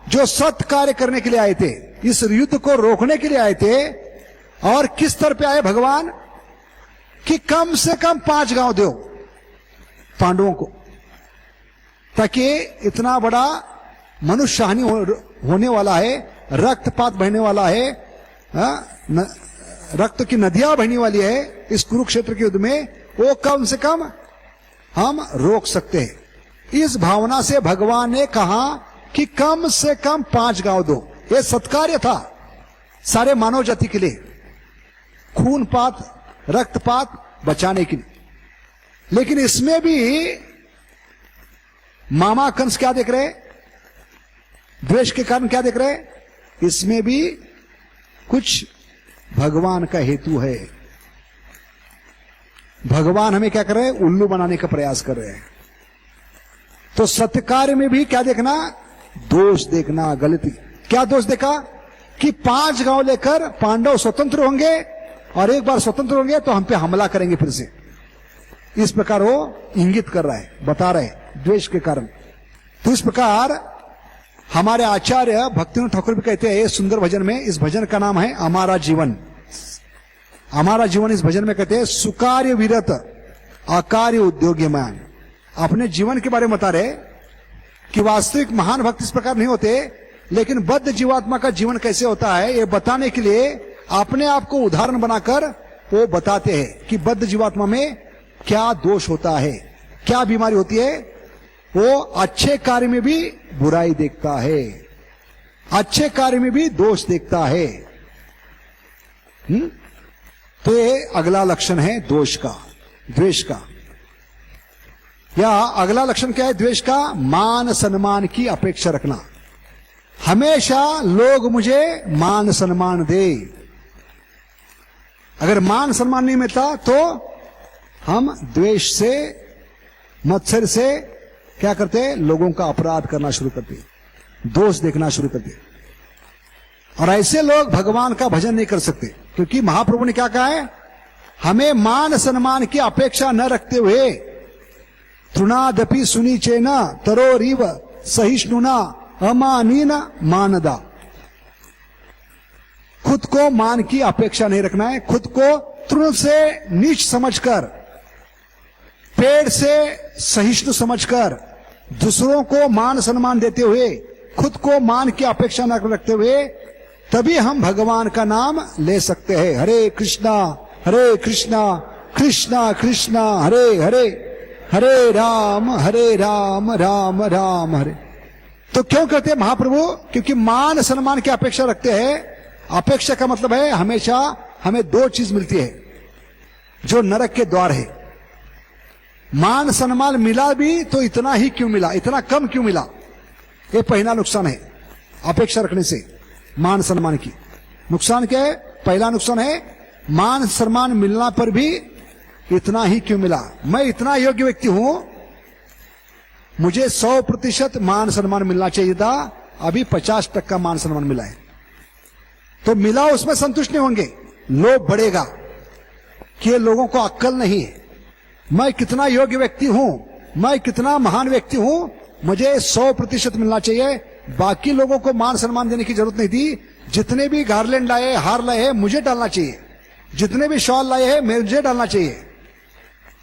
A: जो सत्कार्य करने के लिए आए थे, इस युद्ध को रोकने के लिए आए थे, और किस स्तर पे आए भगवान कि कम से कम 5 गांव दो पांडवों को, ताकि इतना बड़ा मनुष्य हानि होने वाला है, रक्तपात बहने वाला है, रक्त की नदियां बहने वाली है इस कुरुक्षेत्र के युद्ध में, वो कम से कम हम रोक सकते हैं। इस भावना से भगवान ने कहा कि कम से कम 5 गांव दो। ये सत्कार्य था सारे मानव जाति के लिए, खूनपात रक्तपात बचाने के लिए। लेकिन इसमें भी मामा कंस क्या देख रहे? द्वेष के कारण क्या देख रहे? इसमें भी कुछ भगवान का हेतु है। भगवान हमें क्या कर रहे हैं? उल्लू बनाने का प्रयास कर रहे हैं। तो सत्कार्य में भी क्या देखना? दोष देखना, गलती। क्या दोष देखा? कि 5 गांव लेकर पांडव स्वतंत्र होंगे, और एक बार स्वतंत्र होंगे तो हम पे हमला करेंगे फिर से। इस प्रकार वो इंगित कर रहा है, बता रहे हैं, द्वेष के कारण। तो इस प्रकार हमारे आचार्य भक्तिनाथ ठाकुर भी कहते हैं सुंदर भजन में, इस भजन का नाम है हमारा जीवन। हमारा जीवन इस भजन में कहते हैं सुकार्य विरत अकार्य उद्योग्यमान। अपने जीवन के बारे में बता रहे कि वास्तविक महान भक्त इस प्रकार नहीं होते, लेकिन बद्ध जीवात्मा का जीवन कैसे होता है ये बताने के लिए अपने आप को उदाहरण बनाकर वो बताते हैं कि बद्ध जीवात्मा में क्या दोष होता है, क्या बीमारी होती है। वो अच्छे कार्य में भी बुराई देखता है, अच्छे कार्य में भी दोष देखता है। तो ये अगला लक्षण है दोष का, द्वेष का। या अगला लक्षण क्या है द्वेष का? मान सम्मान की अपेक्षा रखना। हमेशा लोग मुझे मान सम्मान दे। अगर मान सम्मान नहीं मिलता तो हम द्वेष से, मत्सर से क्या करते हैं? लोगों का अपराध करना शुरू करते हैं, दोष देखना शुरू करते हैं। और ऐसे लोग भगवान का भजन नहीं कर सकते, क्योंकि महाप्रभु ने क्या कहा है? हमें मान सम्मान की अपेक्षा न रखते हुए तृणादपि सुनीचेना तरोरिव सहिष्णुना अमानीना मानदा। खुद को मान की अपेक्षा नहीं रखना है, खुद को तृण से नीच समझकर, पेड़ से सहिष्णु समझकर, दूसरों को मान सम्मान देते हुए खुद को मान की अपेक्षा न रखते हुए, तभी हम भगवान का नाम ले सकते हैं। हरे कृष्णा कृष्णा कृष्णा हरे हरे, हरे राम राम राम हरे। तो क्यों कहते हैं महाप्रभु? क्योंकि मान सम्मान की अपेक्षा रखते हैं। अपेक्षा का मतलब है हमेशा हमें दो चीज मिलती है जो नरक के द्वार है। मान सम्मान मिला भी तो इतना ही क्यों मिला, इतना कम क्यों मिला, ये पहला नुकसान है अपेक्षा रखने से मान सम्मान की। नुकसान क्या है? पहला नुकसान है मान सम्मान मिलना पर भी इतना ही क्यों मिला। मैं इतना योग्य व्यक्ति हूं, मुझे 100% मान सम्मान मिलना चाहिए था, अभी 50% मान सम्मान मिला है। तो मिला उसमें संतुष्ट नहीं होंगे, लोभ बढ़ेगा कि ये लोगों को अक्ल नहीं है, मैं कितना योग्य व्यक्ति हूं, मैं कितना महान व्यक्ति हूं, मुझे 100% मिलना चाहिए, बाकी लोगों को मान सम्मान देने की जरूरत नहीं थी। जितने भी गार्लैंड लाए, हार लाए हैं, मुझे डालना चाहिए। जितने भी शॉल लाए हैं, मुझे डालना चाहिए।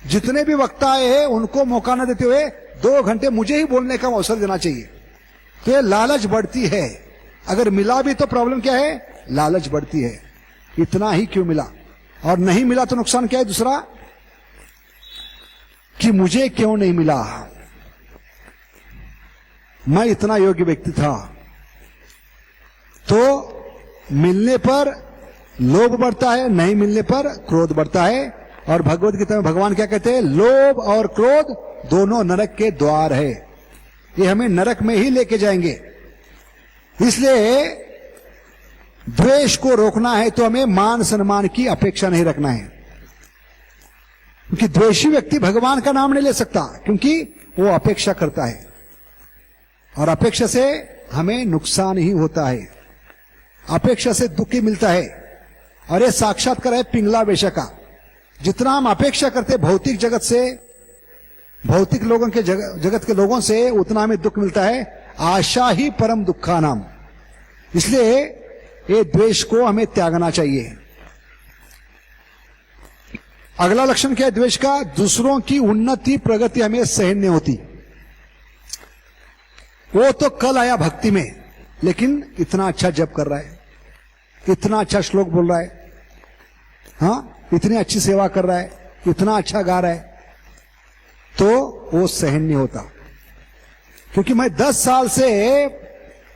A: जितने भी वक्ता आए हैं, उनको मौका न देते हुए 2 घंटे मुझे ही बोलने का अवसर देना चाहिए। तो ये लालच बढ़ती है। अगर मिला भी तो प्रॉब्लम क्या है? लालच बढ़ती है, इतना ही क्यों मिला। और नहीं मिला तो नुकसान क्या है दूसरा? कि मुझे क्यों नहीं मिला, मैं इतना योग्य व्यक्ति था। तो मिलने पर लोभ बढ़ता है, नहीं मिलने पर क्रोध बढ़ता है। और भगवद गीता में भगवान क्या कहते हैं? लोभ और क्रोध दोनों नरक के द्वार है, ये हमें नरक में ही लेके जाएंगे। इसलिए द्वेष को रोकना है तो हमें मान सम्मान की अपेक्षा नहीं रखना है। क्योंकि द्वेषी व्यक्ति भगवान का नाम नहीं ले सकता, क्योंकि वो अपेक्षा करता है और अपेक्षा से हमें नुकसान ही होता है, अपेक्षा से दुख ही मिलता है। और ये साक्षात्कार है पिंगला वेश्या का। जितना हम अपेक्षा करते भौतिक जगत से, भौतिक लोगों के जगत के लोगों से, उतना हमें दुख मिलता है। आशा ही परम दुखा नाम। इसलिए ये द्वेष को हमें त्यागना चाहिए। अगला लक्षण क्या है द्वेष का? दूसरों की उन्नति प्रगति हमें सहन नहीं होती। वो तो कल आया भक्ति में, लेकिन इतना अच्छा जप कर रहा है, इतना अच्छा श्लोक बोल रहा है, हाँ, इतनी अच्छी सेवा कर रहा है, इतना अच्छा गा रहा है, तो वो सहन नहीं होता। क्योंकि मैं 10 साल से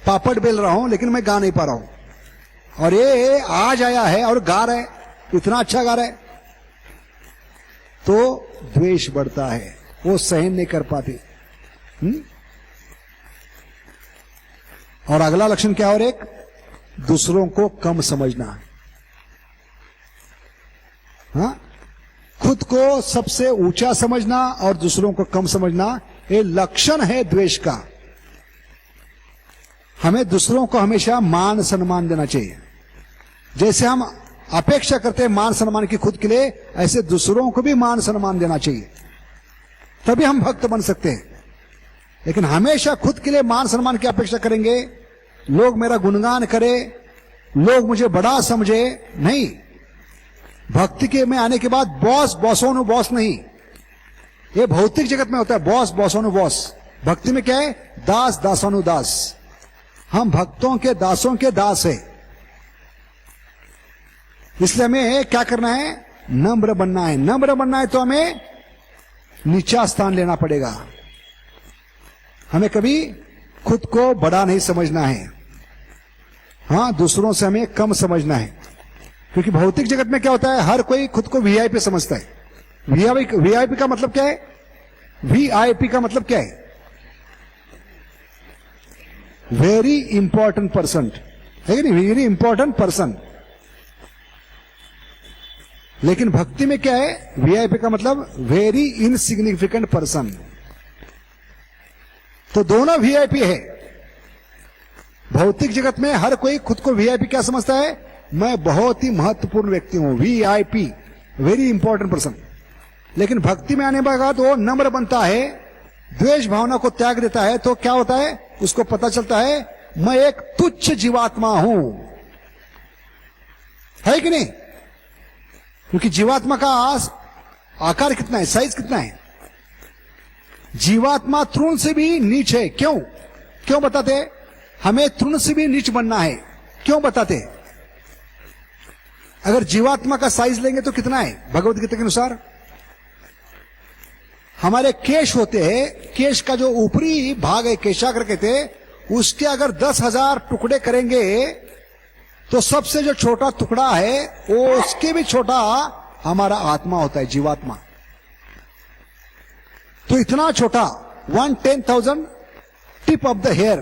A: पापड़ बेल रहा हूं, लेकिन मैं गा नहीं पा रहा हूं, और ये आज आया है और गा रहा है, इतना अच्छा गा रहा है, तो द्वेष बढ़ता है, वो सहन नहीं कर पाते। और अगला लक्षण क्या? और एक दूसरों को कम समझना। हाँ, खुद को सबसे ऊंचा समझना और दूसरों को कम समझना, ये लक्षण है द्वेष का। हमें दूसरों को हमेशा मान सम्मान देना चाहिए। जैसे हम अपेक्षा करते हैं मान सम्मान की खुद के लिए, ऐसे दूसरों को भी मान सम्मान देना चाहिए, तभी हम भक्त बन सकते हैं। लेकिन हमेशा खुद के लिए मान सम्मान की अपेक्षा करेंगे, लोग मेरा गुणगान करें, लोग मुझे बड़ा समझे, नहीं। भक्ति के में आने के बाद बॉस बॉसों बॉस नहीं, ये भौतिक जगत में होता है बॉस बॉसों बॉस। भक्ति में क्या है? दास दासों दास। हम भक्तों के दासों के दास है। इसलिए हमें क्या करना है? नम्र बनना है। नम्र बनना है तो हमें नीचा स्थान लेना पड़ेगा। हमें कभी खुद को बड़ा नहीं समझना है, हाँ, दूसरों से हमें कम समझना है। क्योंकि भौतिक जगत में क्या होता है? हर कोई खुद को वीआईपी समझता है। वीआईपी का मतलब क्या है? वीआईपी का मतलब क्या है? वेरी इंपॉर्टेंट पर्सन, है कि नहीं? Very important person. लेकिन भक्ति में क्या है? वीआईपी का मतलब वेरी इनसिग्निफिकेंट पर्सन। तो दोनों वीआईपी है। भौतिक जगत में हर कोई खुद को वीआईपी क्या समझता है? मैं बहुत ही महत्वपूर्ण व्यक्ति हूं, वीआईपी, वेरी इंपॉर्टेंट पर्सन। लेकिन भक्ति में आने के बाद वो नम्र बनता है, द्वेष भावना को त्याग देता है, तो क्या होता है? उसको पता चलता है मैं एक तुच्छ जीवात्मा हूं, है कि नहीं? क्योंकि जीवात्मा का आकार कितना है, साइज कितना है? जीवात्मा तृण से भी नीच है। क्यों बताते? हमें तृण से भी नीच बनना है। क्यों बताते? अगर जीवात्मा का साइज लेंगे तो कितना है भगवत गीता के अनुसार? हमारे केश होते हैं, केश का जो ऊपरी भाग है केशाग्र कहते हैं, उसके अगर 10,000 टुकड़े करेंगे तो सबसे जो छोटा टुकड़ा है वो उसके भी छोटा हमारा आत्मा होता है, जीवात्मा। तो इतना छोटा 1/10,000 tip of the hair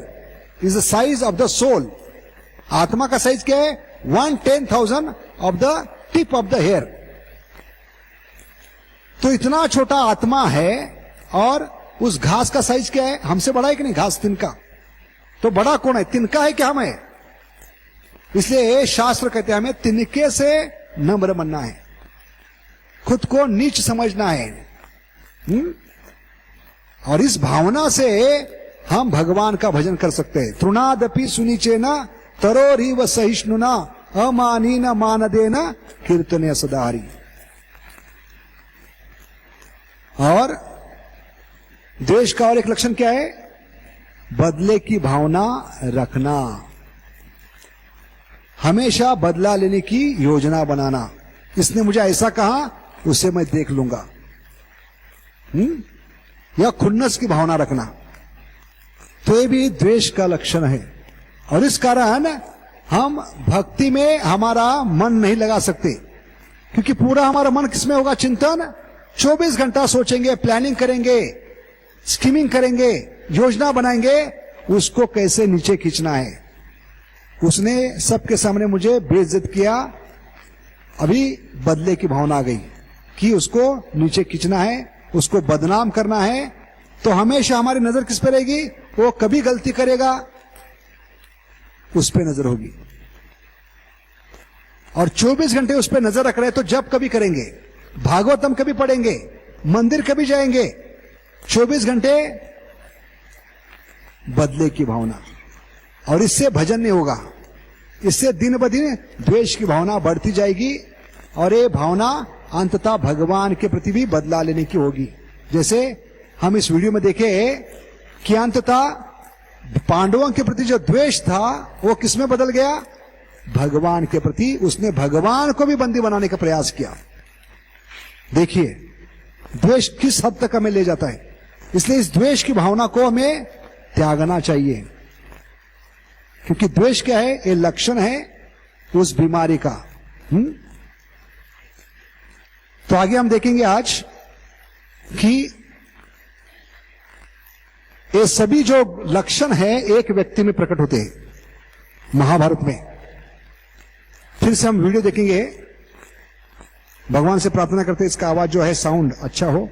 A: is the size of the soul. आत्मा का साइज क्या है? 1/10,000 of the tip of the hair. तो इतना छोटा आत्मा है और उस घास का साइज क्या है? हमसे बड़ा है कि नहीं? घास तिनका। तो बड़ा कौन है? तिनका है कि हम है? इसलिए शास्त्र कहते हैं हमें तिनके से नम्र बनना है, खुद को नीच समझना है। और इस भावना से हम भगवान का भजन कर सकते हैं। तृणादपि सुनीचे न तरोरी व सहिष्णुना अमानी न मानदे न कीर्तने सदाहरी। और द्वेष का और एक लक्षण क्या है? बदले की भावना रखना, हमेशा बदला लेने की योजना बनाना। इसने मुझे ऐसा कहा, उसे मैं देख लूंगा। या खुन्नस की भावना रखना, तो ये भी द्वेष का लक्षण है। और इस कारण हम भक्ति में हमारा मन नहीं लगा सकते, क्योंकि पूरा हमारा मन किसमें होगा? चिंतन। 24 घंटा सोचेंगे, प्लानिंग करेंगे, स्कीमिंग करेंगे, योजना बनाएंगे, उसको कैसे नीचे खींचना है। उसने सबके सामने मुझे बेइज्जत किया, अभी बदले की भावना आ गई कि उसको नीचे खींचना है, उसको बदनाम करना है। तो हमेशा हमारी नजर किस पे रहेगी? वो कभी गलती करेगा उस पे नजर होगी। और 24 घंटे उस पे नजर रख रहे, तो जब कभी करेंगे, भागवतम कभी पढ़ेंगे, मंदिर कभी जाएंगे, 24 घंटे बदले की भावना। और इससे भजन नहीं होगा, इससे दिन ब दिन द्वेष की भावना बढ़ती जाएगी। और ये भावना अंततः भगवान के प्रति भी बदला लेने की होगी। जैसे हम इस वीडियो में देखे कि अंततः पांडवों के प्रति जो द्वेष था वो किसमें बदल गया? भगवान के प्रति। उसने भगवान को भी बंदी बनाने का प्रयास किया। देखिए द्वेष किस हद तक हमें ले जाता है। इसलिए इस द्वेष की भावना को हमें त्यागना चाहिए, क्योंकि द्वेष क्या है? ये लक्षण है उस बीमारी का। तो आगे हम देखेंगे आज कि ये सभी जो लक्षण है एक व्यक्ति में प्रकट होते हैं महाभारत में। फिर से हम वीडियो देखेंगे। भगवान से प्रार्थना करते हैं इसका आवाज जो है साउंड अच्छा हो।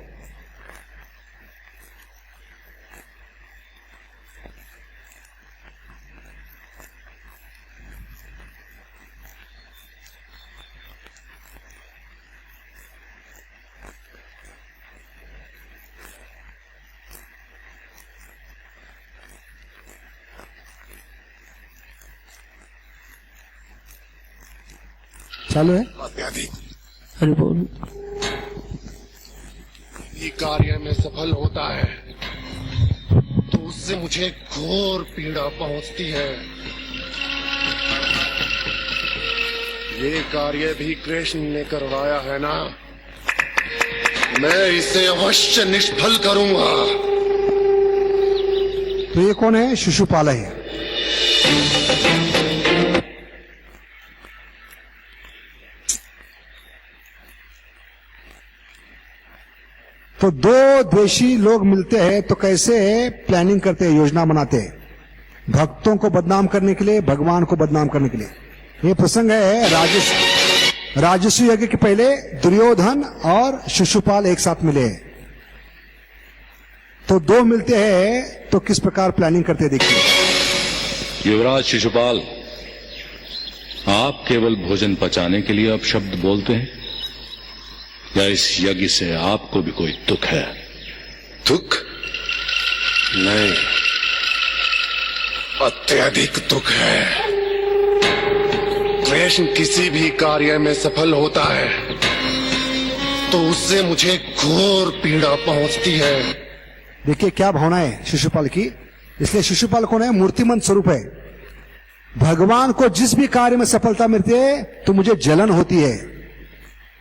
A: चालू है?
C: अरे बोल।
D: ये कार्य में सफल होता है तो उससे मुझे घोर पीड़ा पहुंचती है। ये कार्य भी कृष्ण ने करवाया है ना, मैं इसे अवश्य निष्फल करूंगा।
A: तो ये कौन है? शिशुपाल है। तो दो द्वेषी लोग मिलते हैं तो कैसे प्लानिंग करते हैं, योजना बनाते हैं, भक्तों को बदनाम करने के लिए, भगवान को बदनाम करने के लिए। ये प्रसंग है राजस्व यज्ञ के पहले दुर्योधन और शिशुपाल एक साथ मिले हैं। तो दो मिलते हैं तो किस प्रकार प्लानिंग करते हैं देखिए।
E: युवराज शिशुपाल, आप केवल भोजन पचाने के लिए अपशब्द बोलते हैं या इस यज्ञ से आपको भी कोई दुख है?
D: दुख नहीं, अत्यधिक दुख है। कृष्ण किसी भी कार्य में सफल होता है तो उससे मुझे घोर पीड़ा पहुंचती है।
A: देखिए क्या भावना है शिशुपाल की। इसलिए शिशुपाल कौन है? मूर्तिमंत स्वरूप है। भगवान को जिस भी कार्य में सफलता मिलती है तो मुझे जलन होती है,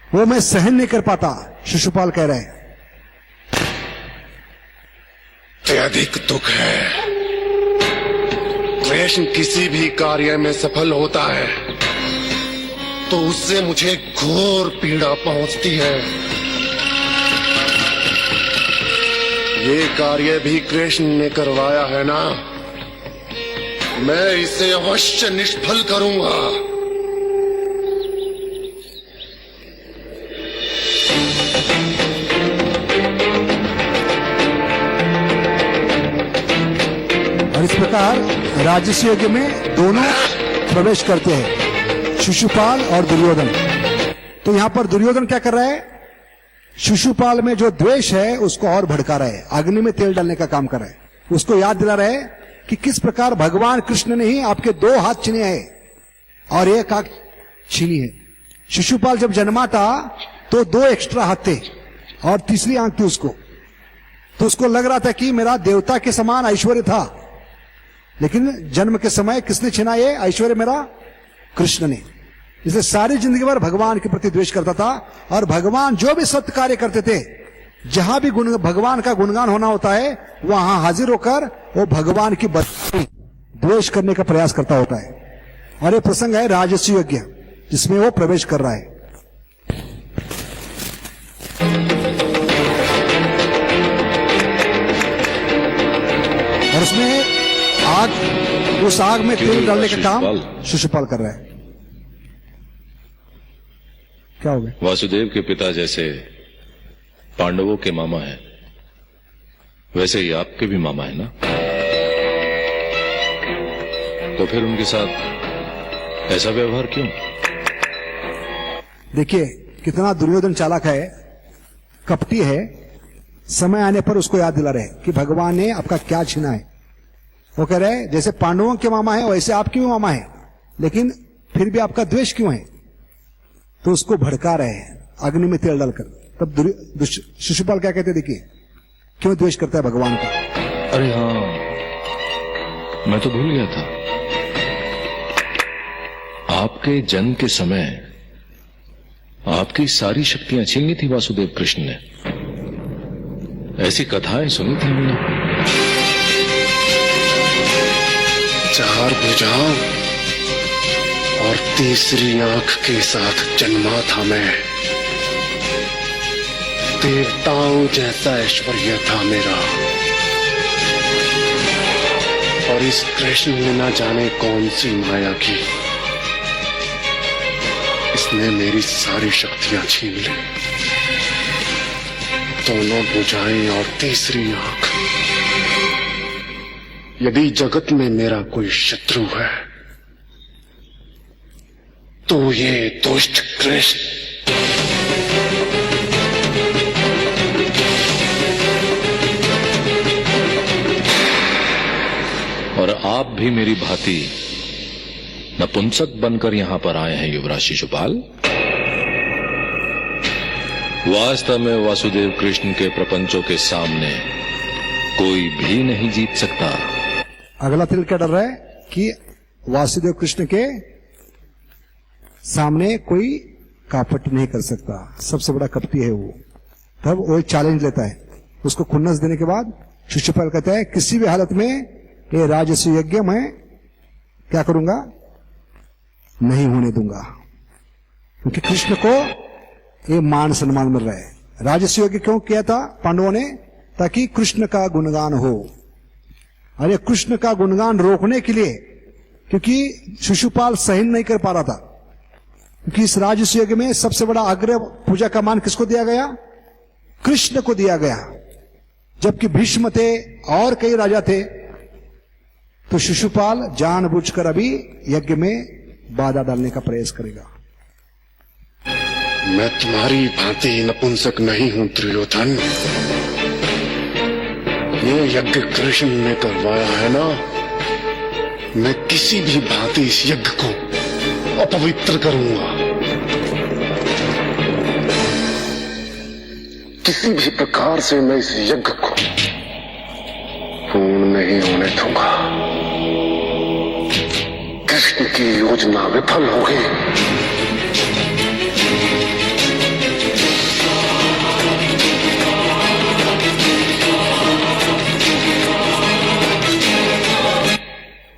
A: वो मैं सहन नहीं कर पाता, शिशुपाल कह रहे हैं।
D: अत्यधिक दुख है। कृष्ण किसी भी कार्य में सफल होता है तो उससे मुझे घोर पीड़ा पहुंचती है। ये कार्य भी कृष्ण ने करवाया है ना, मैं इसे अवश्य निष्फल करूंगा।
A: और इस प्रकार राजसी यज्ञ में दोनों प्रवेश करते हैं, शिशुपाल और दुर्योधन। तो यहां पर दुर्योधन क्या कर रहा है? शिशुपाल में जो द्वेष है उसको और भड़का रहा है, अग्नि में तेल डालने का काम कर रहा है। उसको याद दिला रहा है कि किस प्रकार भगवान कृष्ण ने ही आपके 2 हाथ छीने हैं और 1 आंख छीनी है। शिशुपाल जब जन्मा था तो 2 एक्स्ट्रा हाथ थे और तीसरी आंख थी उसको। तो उसको लग रहा था कि मेरा देवता के समान ऐश्वर्य था, लेकिन जन्म के समय किसने छीना ये ऐश्वर्य? मेरा कृष्ण ने। इसलिए सारी जिंदगी भर भगवान के प्रति द्वेष करता था और भगवान जो भी सत्य कार्य करते थे, जहां भी भगवान का गुणगान होना होता है वहां हाजिर होकर वो भगवान की द्वेष करने का प्रयास करता होता है। और ये प्रसंग है राजसी यज्ञ जिसमें वो प्रवेश कर रहा है। और उसमें आग, उस आग में तेल डालने का काम शिशुपाल कर रहा है। क्या हो गया?
E: वासुदेव के पिता जैसे पांडवों के मामा हैं, वैसे ही आपके भी मामा है ना, तो फिर उनके साथ ऐसा व्यवहार क्यों?
A: देखिए कितना दुर्योधन चालाक है, कपटी है। समय आने पर उसको याद दिला रहे कि भगवान ने आपका क्या छीना है। वो कह रहे जैसे पांडवों के मामा है वैसे आपके भी मामा है, लेकिन फिर भी आपका द्वेष क्यों है? तो उसको भड़का रहे हैं अग्नि में तेल डालकर। तब शिशुपाल क्या कहते? देखिए क्यों द्वेष करता है भगवान का।
E: अरे हाँ, मैं तो भूल गया था, आपके जन्म के समय आपकी सारी शक्तियां छीन ली थी वासुदेव कृष्ण ने। ऐसी कथाएं सुनी थी हमने।
D: 4 भुजाओं और तीसरी आंख के साथ जन्मा था मैं। देवताओं जैसा ऐश्वर्य था मेरा, और इस कृष्ण ने न जाने कौन सी माया की, इसने मेरी सारी शक्तियां छीन ली। दोनों भुजाएं और तीसरी आंख। यदि जगत में मेरा कोई शत्रु है तो ये दुष्ट कृष्ण।
E: और आप भी मेरी भांति नपुंसक बनकर यहां पर आए हैं युवराज शिशुपाल। वास्तव में वासुदेव कृष्ण के प्रपंचों के सामने कोई भी नहीं जीत सकता।
A: अगला तिल क्या डर रहा है कि वासुदेव कृष्ण के सामने कोई कापट नहीं कर सकता, सबसे बड़ा कपटी है वो। तब वो एक चैलेंज लेता है, उसको खुन्नस देने के बाद शिशुपाल कहता है किसी भी हालत में ये राजसी यज्ञ मैं क्या करूंगा? नहीं होने दूंगा, क्योंकि कृष्ण को ये मान सम्मान मिल रहा है। राजसी यज्ञ क्यों किया था पांडवों ने? ताकि कृष्ण का गुणगान हो। अरे कृष्ण का गुणगान रोकने के लिए, क्योंकि शिशुपाल सहन नहीं कर पा रहा था, क्योंकि इस राजसी यज्ञ में सबसे बड़ा अग्र पूजा का मान किसको दिया गया? कृष्ण को दिया गया। जबकि भीष्म थे और कई राजा थे, तो शिशुपाल जानबूझकर अभी यज्ञ में बाधा डालने का प्रयास करेगा।
D: मैं तुम्हारी भांति नपुंसक नहीं हूं दुर्योधन। ये यज्ञ कृष्ण ने करवाया है ना, मैं किसी भी भांति इस यज्ञ को अपवित्र करूंगा। किसी भी प्रकार से मैं इस यज्ञ को पूर्ण नहीं होने दूंगा। कृष्ण की योजना विफल हो गई।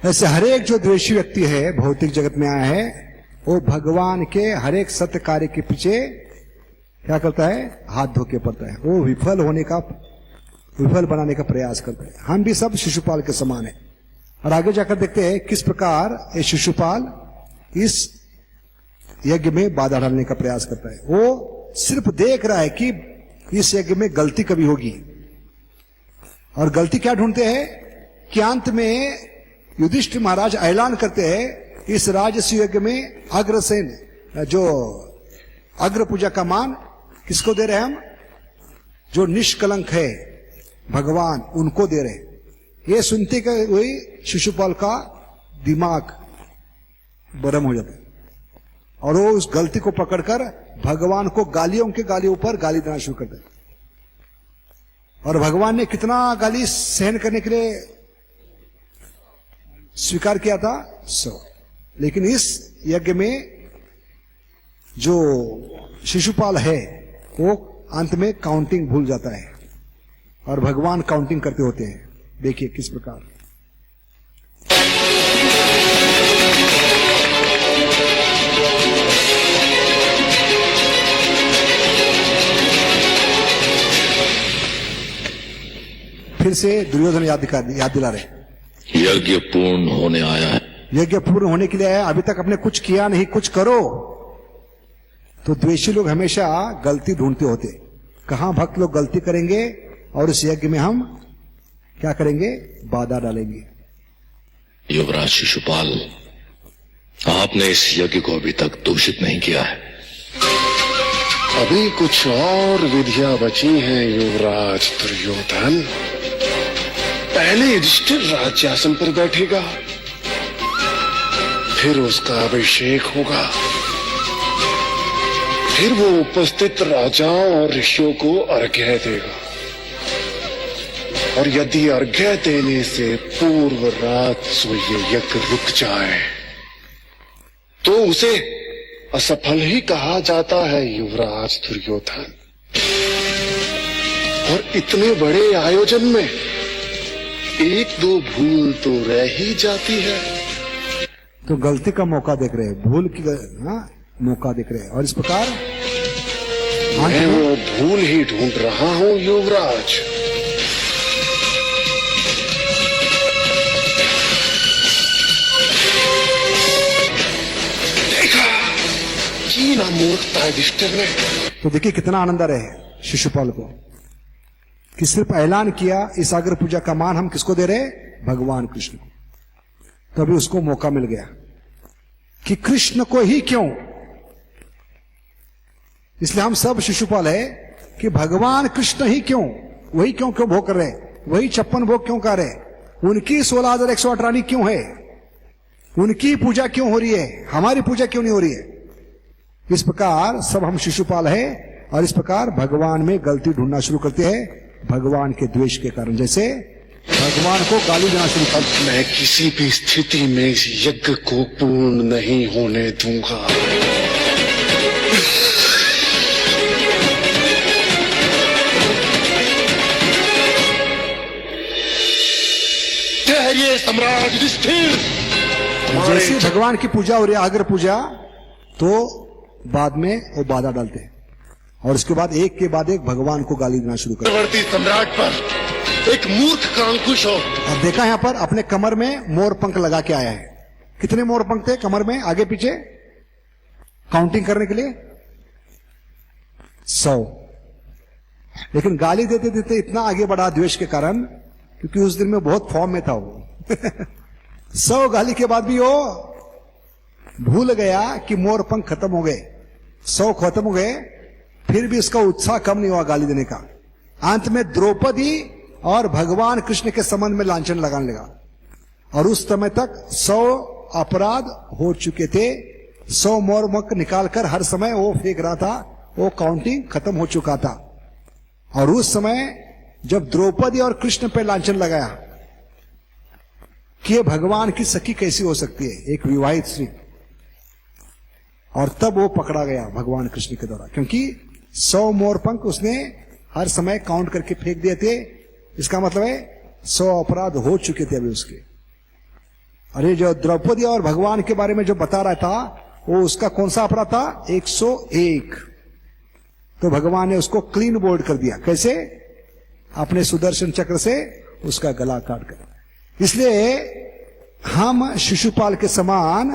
A: ऐसे हर एक जो द्वेषी व्यक्ति है भौतिक जगत में आया है, वो भगवान के हर एक सत्य कार्य के पीछे क्या करता है, हाथ धोके पड़ता है। वो विफल बनाने का प्रयास करता है। हम भी सब शिशुपाल के समान है। और आगे जाकर देखते हैं किस प्रकार ये शिशुपाल इस यज्ञ में बाधा डालने का प्रयास करता है। वो सिर्फ देख रहा है कि इस यज्ञ में गलती कभी होगी, और गलती क्या ढूंढते हैं कि अंत में युधिष्ठिर महाराज ऐलान करते हैं इस राजस्व यज्ञ में अग्रसेन, जो अग्र पूजा का मान किसको दे रहे हैं हम, जो निष्कलंक है भगवान, उनको दे रहे हैं। ये सुनते हुए शिशुपाल का दिमाग गरम हो जाता है और वो उस गलती को पकड़कर भगवान को गालियों के गालियों पर गाली देना शुरू करता है। और भगवान ने कितना गाली सहन करने के लिए स्वीकार किया था, 100। लेकिन इस यज्ञ में जो शिशुपाल है वो अंत में काउंटिंग भूल जाता है और भगवान काउंटिंग करते होते हैं। देखिए किस प्रकार। फिर से दुर्योधन याद दिला रहे,
E: यज्ञ पूर्ण होने आया है।
A: यज्ञ पूर्ण होने के लिए आया, अभी तक आपने कुछ किया नहीं, कुछ करो। तो द्वेषी लोग हमेशा गलती ढूंढते होते। कहां भक्त लोग गलती करेंगे और इस यज्ञ में हम क्या करेंगे, बाधा डालेंगे।
E: युवराज शिशुपाल, आपने इस यज्ञ को अभी तक दूषित नहीं किया है।
D: अभी कुछ और विधियां बची हैं युवराज दुर्योधन। पहले युधिष्ठिर राज्यासन पर बैठेगा, फिर उसका अभिषेक होगा, फिर वो उपस्थित राजाओं और ऋषियों को अर्घ्य देगा, और यदि अर्घ्य देने से पूर्व रात को ये यज्ञ रुक जाए तो उसे असफल ही कहा जाता है युवराज दुर्योधन। और इतने बड़े आयोजन में एक दो भूल तो रह ही जाती है।
A: तो गलती का मौका देख रहे हैं, भूल की मौका देख रहे हैं, और इस प्रकार
D: मैं वो भूल ही ढूंढ रहा हूं युवराज। देखा की ना मूर्खता युधिष्ठिर ने।
A: तो देखिए कितना आनंद आ रहा है शिशुपाल को कि सिर्फ ऐलान किया इस अग्र पूजा का मान हम किसको दे रहे, भगवान कृष्ण को। तो अभी उसको मौका मिल गया कि कृष्ण को ही क्यों, इसलिए हम सब शिशुपाल है कि भगवान कृष्ण ही क्यों, वही क्यों भोग कर रहे, वही 56 भोग क्यों कर रहे, उनकी 16,118 क्यों है, उनकी पूजा क्यों हो रही है, हमारी पूजा क्यों नहीं हो रही है। इस प्रकार सब हम शिशुपाल है और इस प्रकार भगवान में गलती ढूंढना शुरू करते हैं भगवान के द्वेष के कारण। जैसे भगवान को गाली देना शुरू कर,
D: मैं किसी भी स्थिति में इस यज्ञ को पूर्ण नहीं होने दूंगा। ये सम्राट युधिष्ठिर,
A: जैसे भगवान की पूजा हो रही है अग्र पूजा, तो बाद में वो बाधा डालते हैं और उसके बाद एक के बाद एक भगवान को गाली देना शुरू करते
D: चक्रवर्ती सम्राट पर एक मूर्ख का अंकुश हो।
A: और देखा यहां पर अपने कमर में मोर पंख लगा के आया है। कितने मोर पंख थे कमर में, आगे पीछे काउंटिंग करने के लिए 100। लेकिन गाली देते देते इतना आगे बढ़ा द्वेष के कारण, क्योंकि उस दिन में बहुत फॉर्म में था वो 100 गाली के बाद भी वो भूल गया कि मोर पंख खत्म हो गए, 100 खत्म हो गए, फिर भी उसका उत्साह कम नहीं हुआ गाली देने का। अंत में द्रौपदी और भगवान कृष्ण के संबंध में लांछन लगाने लगा और उस समय तक 100 अपराध हो चुके थे। 100 मोर पंख निकालकर हर समय वो फेंक रहा था, वो काउंटिंग खत्म हो चुका था। और उस समय जब द्रौपदी और कृष्ण पे लांछन लगाया कि ये भगवान की सखी कैसी हो सकती है, एक विवाहित स्त्री, और तब वो पकड़ा गया भगवान कृष्ण के द्वारा, क्योंकि 100 मोर पंख उसने हर समय काउंट करके फेंक दिए थे। इसका मतलब है 100 अपराध हो चुके थे अभी उसके। अरे जो द्रौपदी और भगवान के बारे में जो बता रहा था, वो उसका कौन सा अपराध था? 101। तो भगवान ने उसको क्लीन बोल्ड कर दिया। कैसे? अपने सुदर्शन चक्र से उसका गला काट कर। इसलिए हम शिशुपाल के समान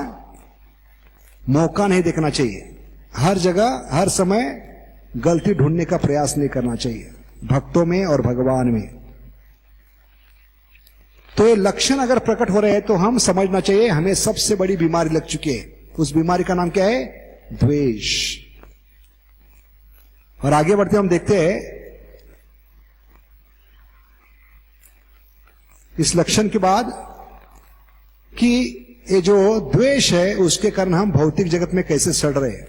A: मौका नहीं देखना चाहिए। हर जगह हर समय गलती ढूंढने का प्रयास नहीं करना चाहिए, भक्तों में और भगवान में। तो ये लक्षण अगर प्रकट हो रहे हैं तो हम समझना चाहिए हमें सबसे बड़ी बीमारी लग चुकी है। उस बीमारी का नाम क्या है? द्वेष। और आगे बढ़ते हम देखते हैं इस लक्षण के बाद कि ये जो द्वेष है उसके कारण हम भौतिक जगत में कैसे सड़ रहे हैं।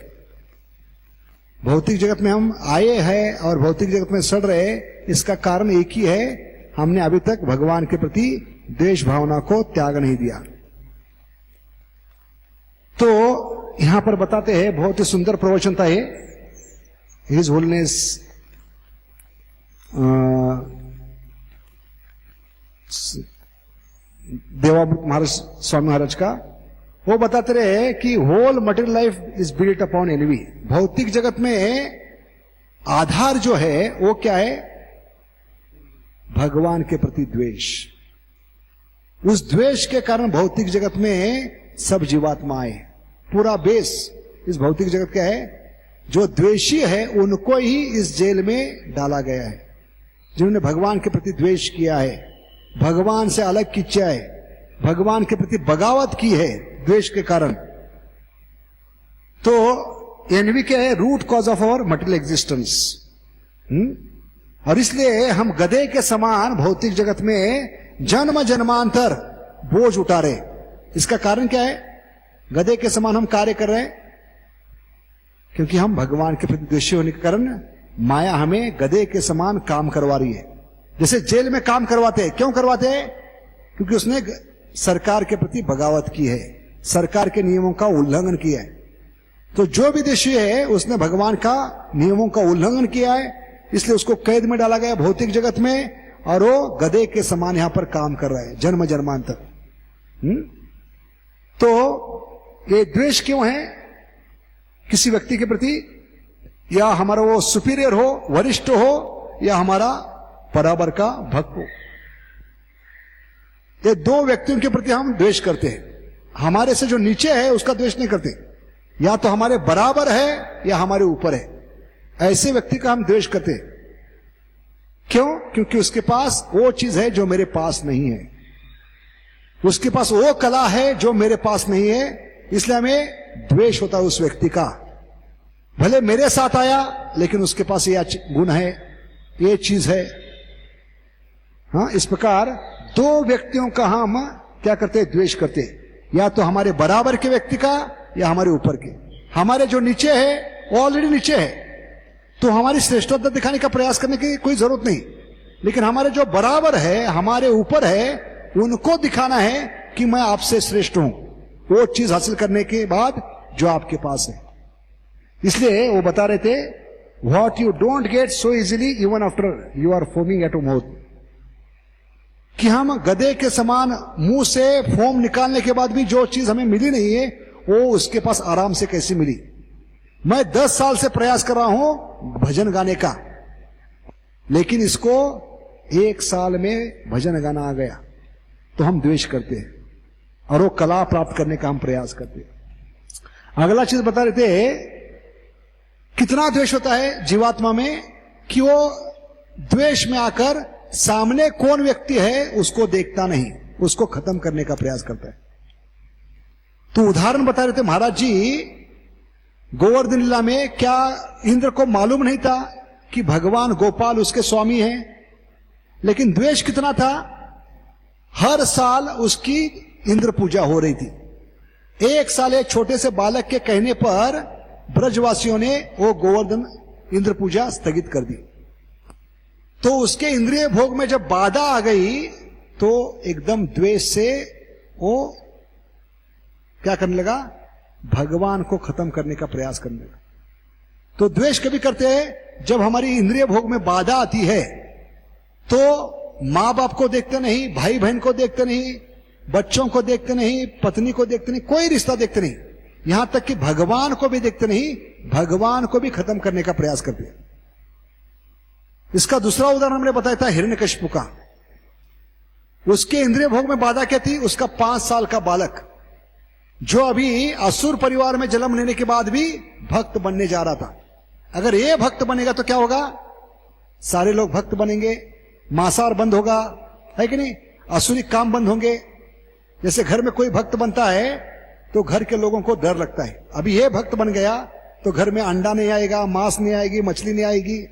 A: भौतिक जगत में हम आए हैं और भौतिक जगत में सड़ रहे हैं, इसका कारण एक ही है, हमने अभी तक भगवान के प्रति द्वेष भावना को त्याग नहीं दिया। तो यहां पर बताते हैं, बहुत ही सुंदर प्रवचन था ये। हिज होलनेस देवामृत महाराज स्वामी महाराज का, वो बताते रहे कि whole material life is built upon envy. भौतिक जगत में आधार जो है वो क्या है? भगवान के प्रति द्वेष। उस द्वेष के कारण भौतिक जगत में सब जीवात्मा आए। पूरा बेस इस भौतिक जगत का है, जो द्वेषी है उनको ही इस जेल में डाला गया है, जिन्होंने भगवान के प्रति द्वेष किया है, भगवान से अलग किया है, भगवान के प्रति बगावत की है द्वेष के कारण। तो एनवी क्या है? Root cause of our material existence. और इसलिए हम गधे के समान भौतिक जगत में जन्म जन्मांतर बोझ उठा रहे। इसका कारण क्या है? गधे के समान हम कार्य कर रहे हैं क्योंकि हम भगवान के प्रति द्वेषी होने के कारण माया हमें गधे के समान काम करवा रही है। जैसे जेल में काम करवाते हैं, क्यों करवाते हैं? क्योंकि उसने सरकार के प्रति बगावत की है, सरकार के नियमों का उल्लंघन किया है। तो जो भी द्वेषी है उसने भगवान का नियमों का उल्लंघन किया है, इसलिए उसको कैद में डाला गया भौतिक जगत में, और वो गधे के समान यहां पर काम कर रहा है जन्म जन्मांतर। तो ये द्वेष क्यों है किसी व्यक्ति के प्रति? या हमारा वो सुपीरियर हो, वरिष्ठ हो, या हमारा बराबर का भक्त हो। ये दो व्यक्तियों के प्रति हम द्वेष करते हैं। हमारे से जो नीचे है उसका द्वेष नहीं करते, या तो हमारे बराबर है या हमारे ऊपर है, ऐसे व्यक्ति का हम द्वेष करते हैं। क्यों? क्योंकि उसके पास वो चीज है जो मेरे पास नहीं है, उसके पास वो कला है जो मेरे पास नहीं है, इसलिए हमें द्वेष होता है उस व्यक्ति का। भले मेरे साथ आया लेकिन उसके पास ये गुण है, ये चीज है। हाँ, इस प्रकार दो व्यक्तियों का हम क्या करते हैं? द्वेष करते हैं, या तो हमारे बराबर के व्यक्ति का या हमारे ऊपर के। हमारे जो नीचे है वो ऑलरेडी नीचे है, तो हमारी श्रेष्ठता दिखाने का प्रयास करने की कोई जरूरत नहीं। लेकिन हमारे जो बराबर है, हमारे ऊपर है, उनको दिखाना है कि मैं आपसे श्रेष्ठ हूं, वो चीज हासिल करने के बाद जो आपके पास है। इसलिए वो बता रहे थे, what you don't get so easily even after you are foaming at your mouth. कि हम गधे के समान मुंह से फोम निकालने के बाद भी जो चीज हमें मिली नहीं है वो उसके पास आराम से कैसे मिली। मैं 10 साल से प्रयास कर रहा हूं भजन गाने का, लेकिन इसको 1 साल में भजन गाना आ गया, तो हम द्वेष करते हैं और वो कला प्राप्त करने का हम प्रयास करते हैं। अगला चीज बता रहे थे, कितना द्वेष होता है जीवात्मा में कि वो द्वेष में आकर सामने कौन व्यक्ति है उसको देखता नहीं, उसको खत्म करने का प्रयास करता है। तो उदाहरण बता रहे थे महाराज जी, गोवर्धन लीला में क्या इंद्र को मालूम नहीं था कि भगवान गोपाल उसके स्वामी हैं? लेकिन द्वेष कितना था, हर साल उसकी इंद्र पूजा हो रही थी। 1 साल एक छोटे से बालक के कहने पर ब्रजवासियों ने वो गोवर्धन इंद्र पूजा स्थगित कर दी। तो उसके इंद्रिय भोग में जब बाधा आ गई तो एकदम द्वेष से वो क्या करने लगा, भगवान को खत्म करने का प्रयास करने लगा। तो द्वेष कभी करते हैं जब हमारी इंद्रिय भोग में बाधा आती है, तो मां बाप को देखते नहीं, भाई बहन को देखते नहीं, बच्चों को देखते नहीं, पत्नी को देखते नहीं, कोई रिश्ता देखते नहीं, यहां तक कि भगवान को भी देखते नहीं, भगवान को भी खत्म करने का प्रयास करते हैं। इसका दूसरा उदाहरण हमने बताया था हिरण्यकशिपु का। उसके इंद्रिय भोग में बाधा क्या थी? उसका 5 साल का बालक जो अभी असुर परिवार में जन्म लेने के बाद भी भक्त बनने जा रहा था। अगर ये भक्त बनेगा तो क्या होगा? सारे लोग भक्त बनेंगे, मांसाहार बंद होगा, है कि नहीं? असुरी काम बंद होंगे। जैसे घर में कोई भक्त बनता है तो घर के लोगों को डर लगता है। अभी ये भक्त बन गया तो घर में अंडा नहीं आएगा, मांस नहीं आएगी, मछली नहीं आएगी।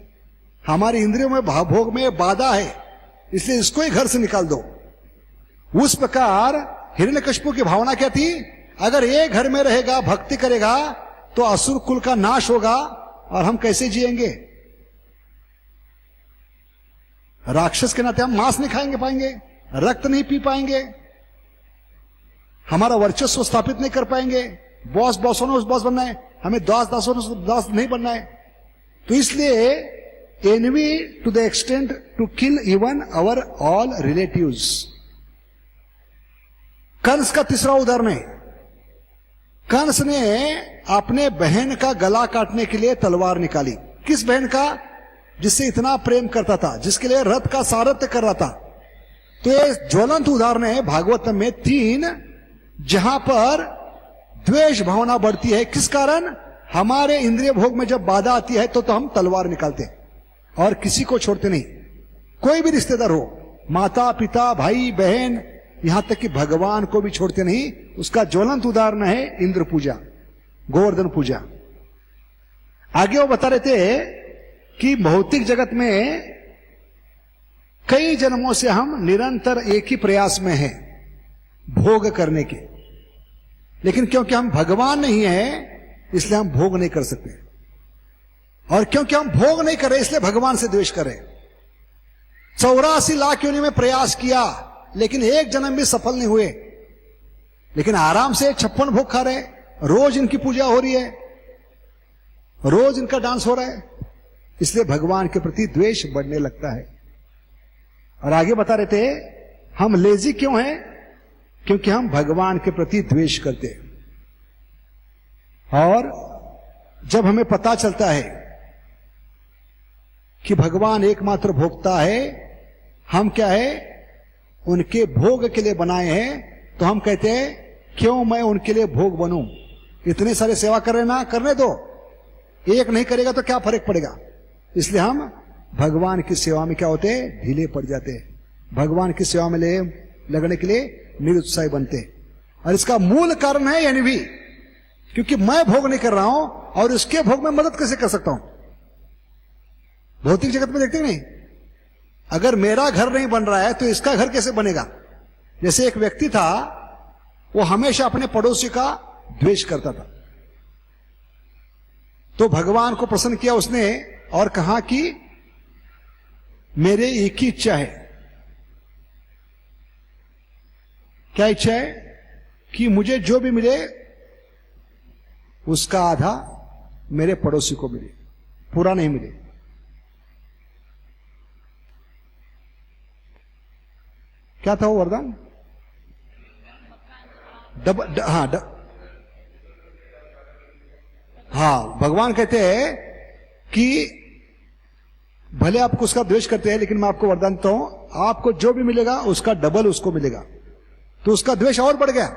A: हमारी इंद्रियों में भोग में बाधा है, इसलिए इसको ही घर से निकाल दो। उस प्रकार हिरण्यकशिपु की भावना क्या थी? अगर ये घर में रहेगा, भक्ति करेगा तो असुर कुल का नाश होगा और हम कैसे जिएंगे? राक्षस के नाते हम मांस नहीं खाएंगे पाएंगे, रक्त नहीं पी पाएंगे, हमारा वर्चस्व स्थापित नहीं कर पाएंगे, बॉस होना उस बॉस बनना है, हमें दास होना दास नहीं बनना है। तो इसलिए envy to the extent to kill even our all relatives. Kansa का तीसरा उदाहरण है। कंस ने अपने बहन का गला काटने के लिए तलवार निकाली। किस बहन का? जिससे इतना प्रेम करता था, जिसके लिए रथ का सारथ्य कर रहा था। तो ये ज्वलंत उदाहरण है भागवतम में 3, जहां पर द्वेष भावना बढ़ती है। किस कारण? हमारे इंद्रिय भोग में जब बाधा आती है तो हम तलवार निकालते हैं और किसी को छोड़ते नहीं। कोई भी रिश्तेदार हो, माता पिता भाई बहन, यहां तक कि भगवान को भी छोड़ते नहीं। उसका ज्वलंत उदाहरण है इंद्र पूजा, गोवर्धन पूजा। आगे वो बता रहे थे कि भौतिक जगत में कई जन्मों से हम निरंतर एक ही प्रयास में हैं, भोग करने के। लेकिन क्योंकि हम भगवान नहीं है इसलिए हम भोग नहीं कर सकते, और क्योंकि हम भोग नहीं कर रहे इसलिए भगवान से द्वेष कर रहे। 84 लाख योनि में प्रयास किया लेकिन एक जन्म भी सफल नहीं हुए, लेकिन आराम से 56 भोग खा रहे, रोज इनकी पूजा हो रही है, रोज इनका डांस हो रहा है, इसलिए भगवान के प्रति द्वेष बढ़ने लगता है। और आगे बता रहे थे हम लेजी क्यों हैं? क्योंकि हम भगवान के प्रति द्वेष करते हैं। और जब हमें पता चलता है कि भगवान एकमात्र भोक्ता है, हम क्या है उनके भोग के लिए बनाए हैं, तो हम कहते हैं क्यों मैं उनके लिए भोग बनूं? इतने सारे सेवा कर रहे ना, करने दो, एक नहीं करेगा तो क्या फर्क पड़ेगा? इसलिए हम भगवान की सेवा में क्या होते हैं? ढीले पड़ जाते हैं, भगवान की सेवा में लगने के लिए निरुत्साही बनते हैं। और इसका मूल कारण है यानी भी क्योंकि मैं भोग नहीं कर रहा हूं और उसके भोग में मदद कैसे कर सकता हूं? भौतिक जगत में देखते नहीं, अगर मेरा घर नहीं बन रहा है तो इसका घर कैसे बनेगा? जैसे एक व्यक्ति था, वो हमेशा अपने पड़ोसी का द्वेष करता था, तो भगवान को प्रसन्न किया उसने और कहा कि मेरे एक ही इच्छा है। क्या इच्छा है? कि मुझे जो भी मिले उसका आधा मेरे पड़ोसी को मिले, पूरा नहीं मिले। क्या था वो वरदान? हाँ, भगवान कहते हैं कि भले आप उसका द्वेष करते हैं लेकिन मैं आपको वरदान देता हूं, आपको जो भी मिलेगा उसका डबल उसको मिलेगा। तो उसका द्वेष और बढ़ गया।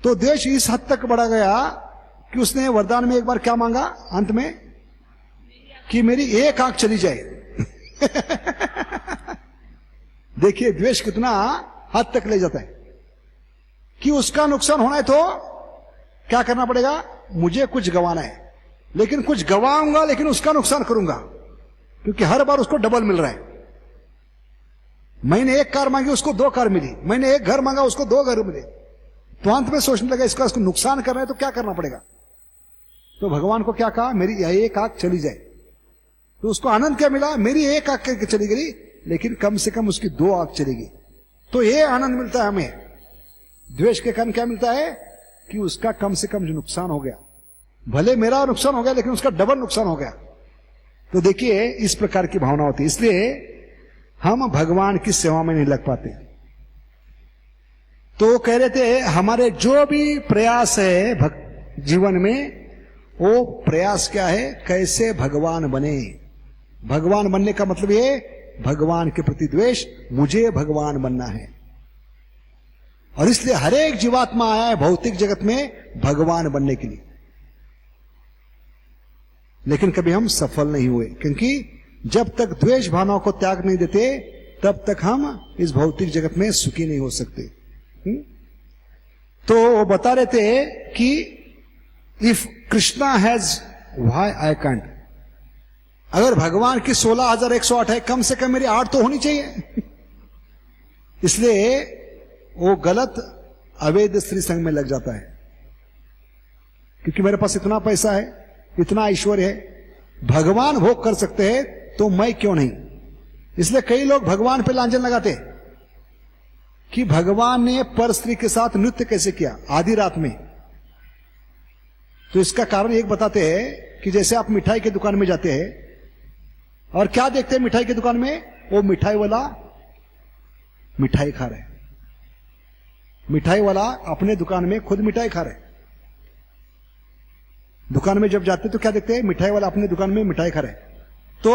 A: तो द्वेष इस हद तक बढ़ा गया कि उसने वरदान में एक बार क्या मांगा अंत में? कि मेरी एक आंख चली जाए। देखिए द्वेष कितना हद तक ले जाता है कि उसका नुकसान होना है तो क्या करना पड़ेगा? मुझे कुछ गंवाना है, लेकिन कुछ गंवाऊंगा लेकिन उसका नुकसान करूंगा, क्योंकि हर बार उसको डबल मिल रहा है। मैंने एक कार मांगी उसको 2 कार मिली, मैंने एक घर मांगा उसको 2 घर मिले। तो अंत में सोचने लगा इसको नुकसान करना है तो क्या करना पड़ेगा? तो भगवान को क्या कहा? मेरी एक आंख चली जाए। तो उसको आनंद क्या मिला? मेरी एक आंख चली गई लेकिन कम से कम उसकी 2 आंख चलेगी। तो ये आनंद मिलता है हमें। द्वेष के कारण क्या मिलता है? कि उसका कम से कम जो नुकसान हो गया, भले मेरा नुकसान हो गया लेकिन उसका डबल नुकसान हो गया। तो देखिए इस प्रकार की भावना होती है, इसलिए हम भगवान की सेवा में नहीं लग पाते। तो कह रहे थे हमारे जो भी प्रयास है जीवन में, वो प्रयास क्या है, कैसे भगवान बने। भगवान बनने का मतलब ये भगवान के प्रति द्वेष, मुझे भगवान बनना है। और इसलिए हर एक जीवात्मा आया है भौतिक जगत में भगवान बनने के लिए, लेकिन कभी हम सफल नहीं हुए, क्योंकि जब तक द्वेष भावनाओं को त्याग नहीं देते तब तक हम इस भौतिक जगत में सुखी नहीं हो सकते। तो वो बता रहे थे कि if Krishna has why I can't, अगर भगवान की 16,108 है, कम से कम मेरी 8 तो होनी चाहिए। इसलिए वो गलत अवैध स्त्री संग में लग जाता है, क्योंकि मेरे पास इतना पैसा है, इतना ऐश्वर्य है, भगवान भोग कर सकते हैं तो मैं क्यों नहीं। इसलिए कई लोग भगवान पे लांछन लगाते कि भगवान ने पर स्त्री के साथ नृत्य कैसे किया आधी रात में। तो इसका कारण एक बताते हैं कि जैसे आप मिठाई की दुकान में जाते हैं और क्या देखते हैं मिठाई की दुकान में, वो मिठाई वाला मिठाई खा रहे, मिठाई वाला अपने दुकान में खुद मिठाई खा रहे। दुकान में जब जाते तो क्या देखते हैं, मिठाई वाला अपने दुकान में मिठाई खा रहे। तो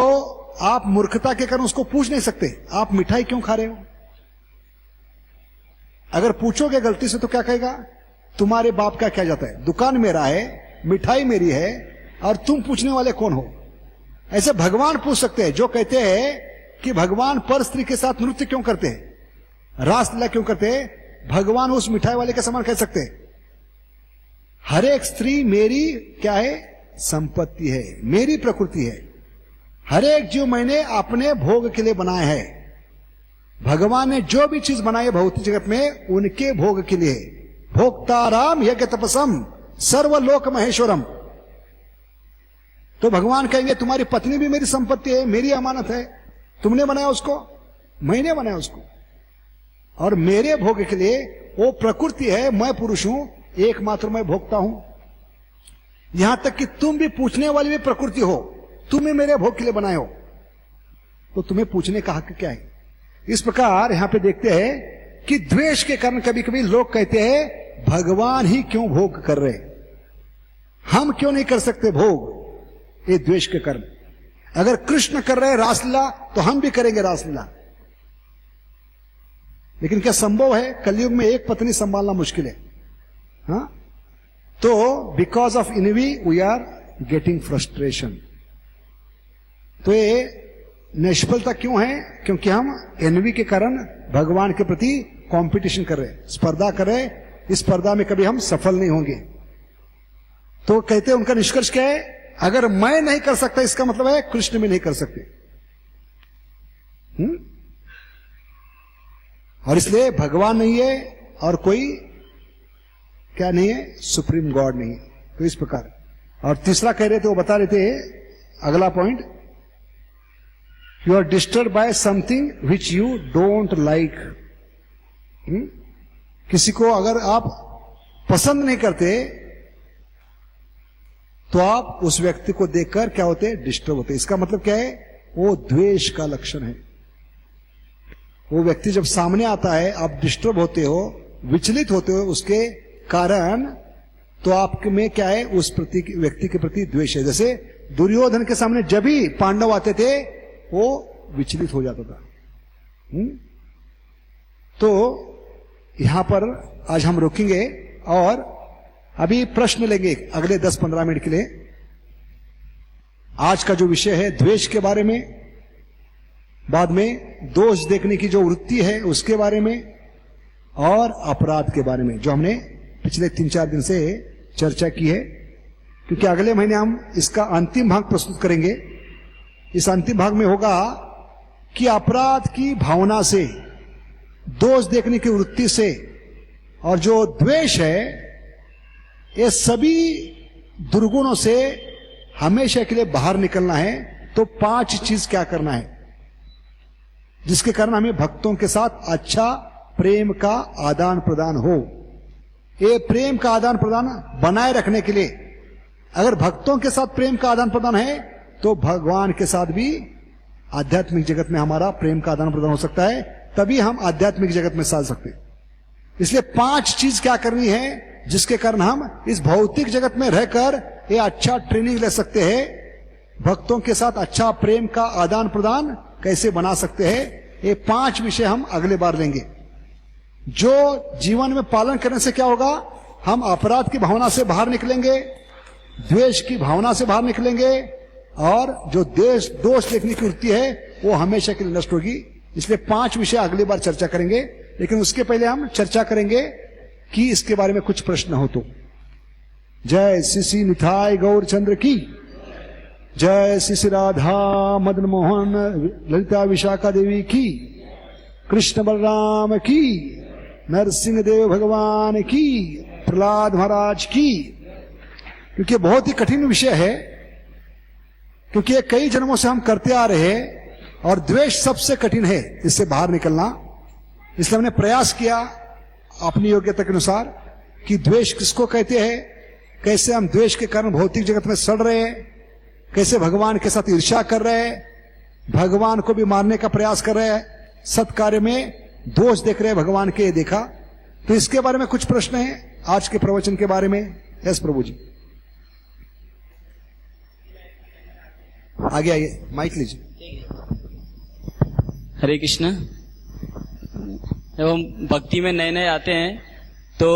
A: आप मूर्खता के कारण उसको पूछ नहीं सकते आप मिठाई क्यों खा रहे हो। अगर पूछोगे गलती से तो क्या कहेगा, तुम्हारे बाप का क्या जाता है, दुकान मेरा है, मिठाई मेरी है, और तुम पूछने वाले कौन हो। ऐसे भगवान पूछ सकते हैं, जो कहते हैं कि भगवान पर स्त्री के साथ नृत्य क्यों करते हैं, रासलीला क्यों करते हैं, भगवान उस मिठाई वाले के समान कह सकते हैं। हर एक स्त्री मेरी क्या है, संपत्ति है, मेरी प्रकृति है। हर एक जीव मैंने अपने भोग के लिए बनाया है। भगवान ने जो भी चीज बनाई है भौतिक जगत में उनके भोग के लिए। भोक्ताराम यज्ञ तपसम सर्वलोक महेश्वरम। तो भगवान कहेंगे तुम्हारी पत्नी भी मेरी संपत्ति है, मेरी अमानत है, तुमने बनाया उसको, मैंने बनाया उसको, और मेरे भोग के लिए वो प्रकृति है, मैं पुरुष हूं, एकमात्र मैं भोगता हूं। यहां तक कि तुम भी पूछने वाली भी प्रकृति हो, तुम्हें मेरे भोग के लिए बनाए हो, तो तुम्हें पूछने का हक क्या है। इस प्रकार यहां पे देखते हैं कि द्वेष के कारण कभी कभी लोग कहते हैं भगवान ही क्यों भोग कर रहे, हम क्यों नहीं कर सकते भोग, ये द्वेष के कारण। अगर कृष्ण कर रहे हैं रासलीला तो हम भी करेंगे रासलीला। लेकिन क्या संभव है, कलयुग में एक पत्नी संभालना मुश्किल है। हाँ, तो because of envy we are getting frustration. तो ये निष्फलता क्यों है, क्योंकि हम एनवी के कारण भगवान के प्रति कंपटीशन कर रहे, स्पर्धा कर रहे। इस स्पर्धा में कभी हम सफल नहीं होंगे। तो कहते हैं उनका निष्कर्ष क्या है, अगर मैं नहीं कर सकता इसका मतलब है कृष्ण भी नहीं कर सकते। और इसलिए भगवान नहीं है और कोई क्या नहीं है, सुप्रीम गॉड नहीं है। तो इस प्रकार। और तीसरा कह रहे थे, वो बता रहे थे अगला point, you are disturb by something which you don't like. किसी को अगर आप पसंद नहीं करते तो आप उस व्यक्ति को देखकर क्या होते हैं, डिस्टर्ब होते हैं। इसका मतलब क्या है, वो द्वेष का लक्षण है। वो व्यक्ति जब सामने आता है आप डिस्टर्ब होते हो, विचलित होते हो उसके कारण, तो आपके में क्या है, उस व्यक्ति के प्रति द्वेष है। जैसे दुर्योधन के सामने जब भी पांडव आते थे वो विचलित हो जाता था। तो यहां पर आज हम रुकेंगे और अभी प्रश्न लेंगे अगले 10-15 मिनट के लिए। आज का जो विषय है द्वेष के बारे में, बाद में दोष देखने की जो वृत्ति है उसके बारे में, और अपराध के बारे में, जो हमने पिछले 3-4 दिन से चर्चा की है। क्योंकि अगले महीने हम इसका अंतिम भाग प्रस्तुत करेंगे। इस अंतिम भाग में होगा कि अपराध की भावना से, दोष देखने की वृत्ति से, और जो द्वेष है, ये सभी दुर्गुणों से हमेशा के लिए बाहर निकलना है। तो 5 चीज क्या करना है जिसके कारण हमें भक्तों के साथ अच्छा प्रेम का आदान प्रदान हो। ये प्रेम का आदान प्रदान बनाए रखने के लिए, अगर भक्तों के साथ प्रेम का आदान प्रदान है तो भगवान के साथ भी आध्यात्मिक जगत में हमारा प्रेम का आदान प्रदान हो सकता है, तभी हम आध्यात्मिक जगत में साल सकते। इसलिए 5 चीज क्या करनी है जिसके कारण हम इस भौतिक जगत में रहकर ये अच्छा ट्रेनिंग ले सकते हैं, भक्तों के साथ अच्छा प्रेम का आदान प्रदान कैसे बना सकते हैं। ये 5 विषय हम अगले बार लेंगे। जो जीवन में पालन करने से क्या होगा, हम अपराध की भावना से बाहर निकलेंगे, द्वेष की भावना से बाहर निकलेंगे, और जो दोष देखने की वृत्ति है वो हमेशा के लिए नष्ट होगी। इसलिए 5 विषय अगली बार चर्चा करेंगे, लेकिन उसके पहले हम चर्चा करेंगे कि इसके बारे में कुछ प्रश्न हो तो। जय श्री श्री निथाय गौर चंद्र की जय, श्री श्री राधा मदन मोहन ललिता विशाखा देवी की, कृष्ण बलराम की, नरसिंह देव भगवान की, प्रहलाद महाराज की। क्योंकि बहुत ही कठिन विषय है, क्योंकि ये कई जन्मों से हम करते आ रहे हैं, और द्वेष सबसे कठिन है इससे बाहर निकलना। इसलिए हमने प्रयास किया अपनी योग्यता के अनुसार कि द्वेष किसको कहते हैं, कैसे हम द्वेष के कारण भौतिक जगत में सड़ रहे हैं, कैसे भगवान के साथ ईर्ष्या कर रहे हैं, भगवान को भी मारने का प्रयास कर रहे हैं, सत्कार्य में दोष देख रहे हैं भगवान के, ये देखा। तो इसके बारे में कुछ प्रश्न हैं आज के प्रवचन के बारे में। यस प्रभु जी, आगे आइए, माइक लीजिए।
F: हरे कृष्णा। जब हम भक्ति में नए नए आते हैं तो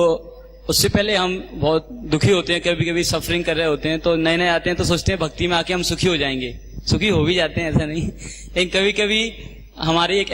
F: उससे पहले हम बहुत दुखी होते हैं, कभी कभी सफरिंग कर रहे होते हैं, तो नए नए आते हैं तो सोचते हैं भक्ति में आके हम सुखी हो जाएंगे। सुखी हो भी जाते हैं, ऐसा नहीं, लेकिन कभी कभी हमारी एक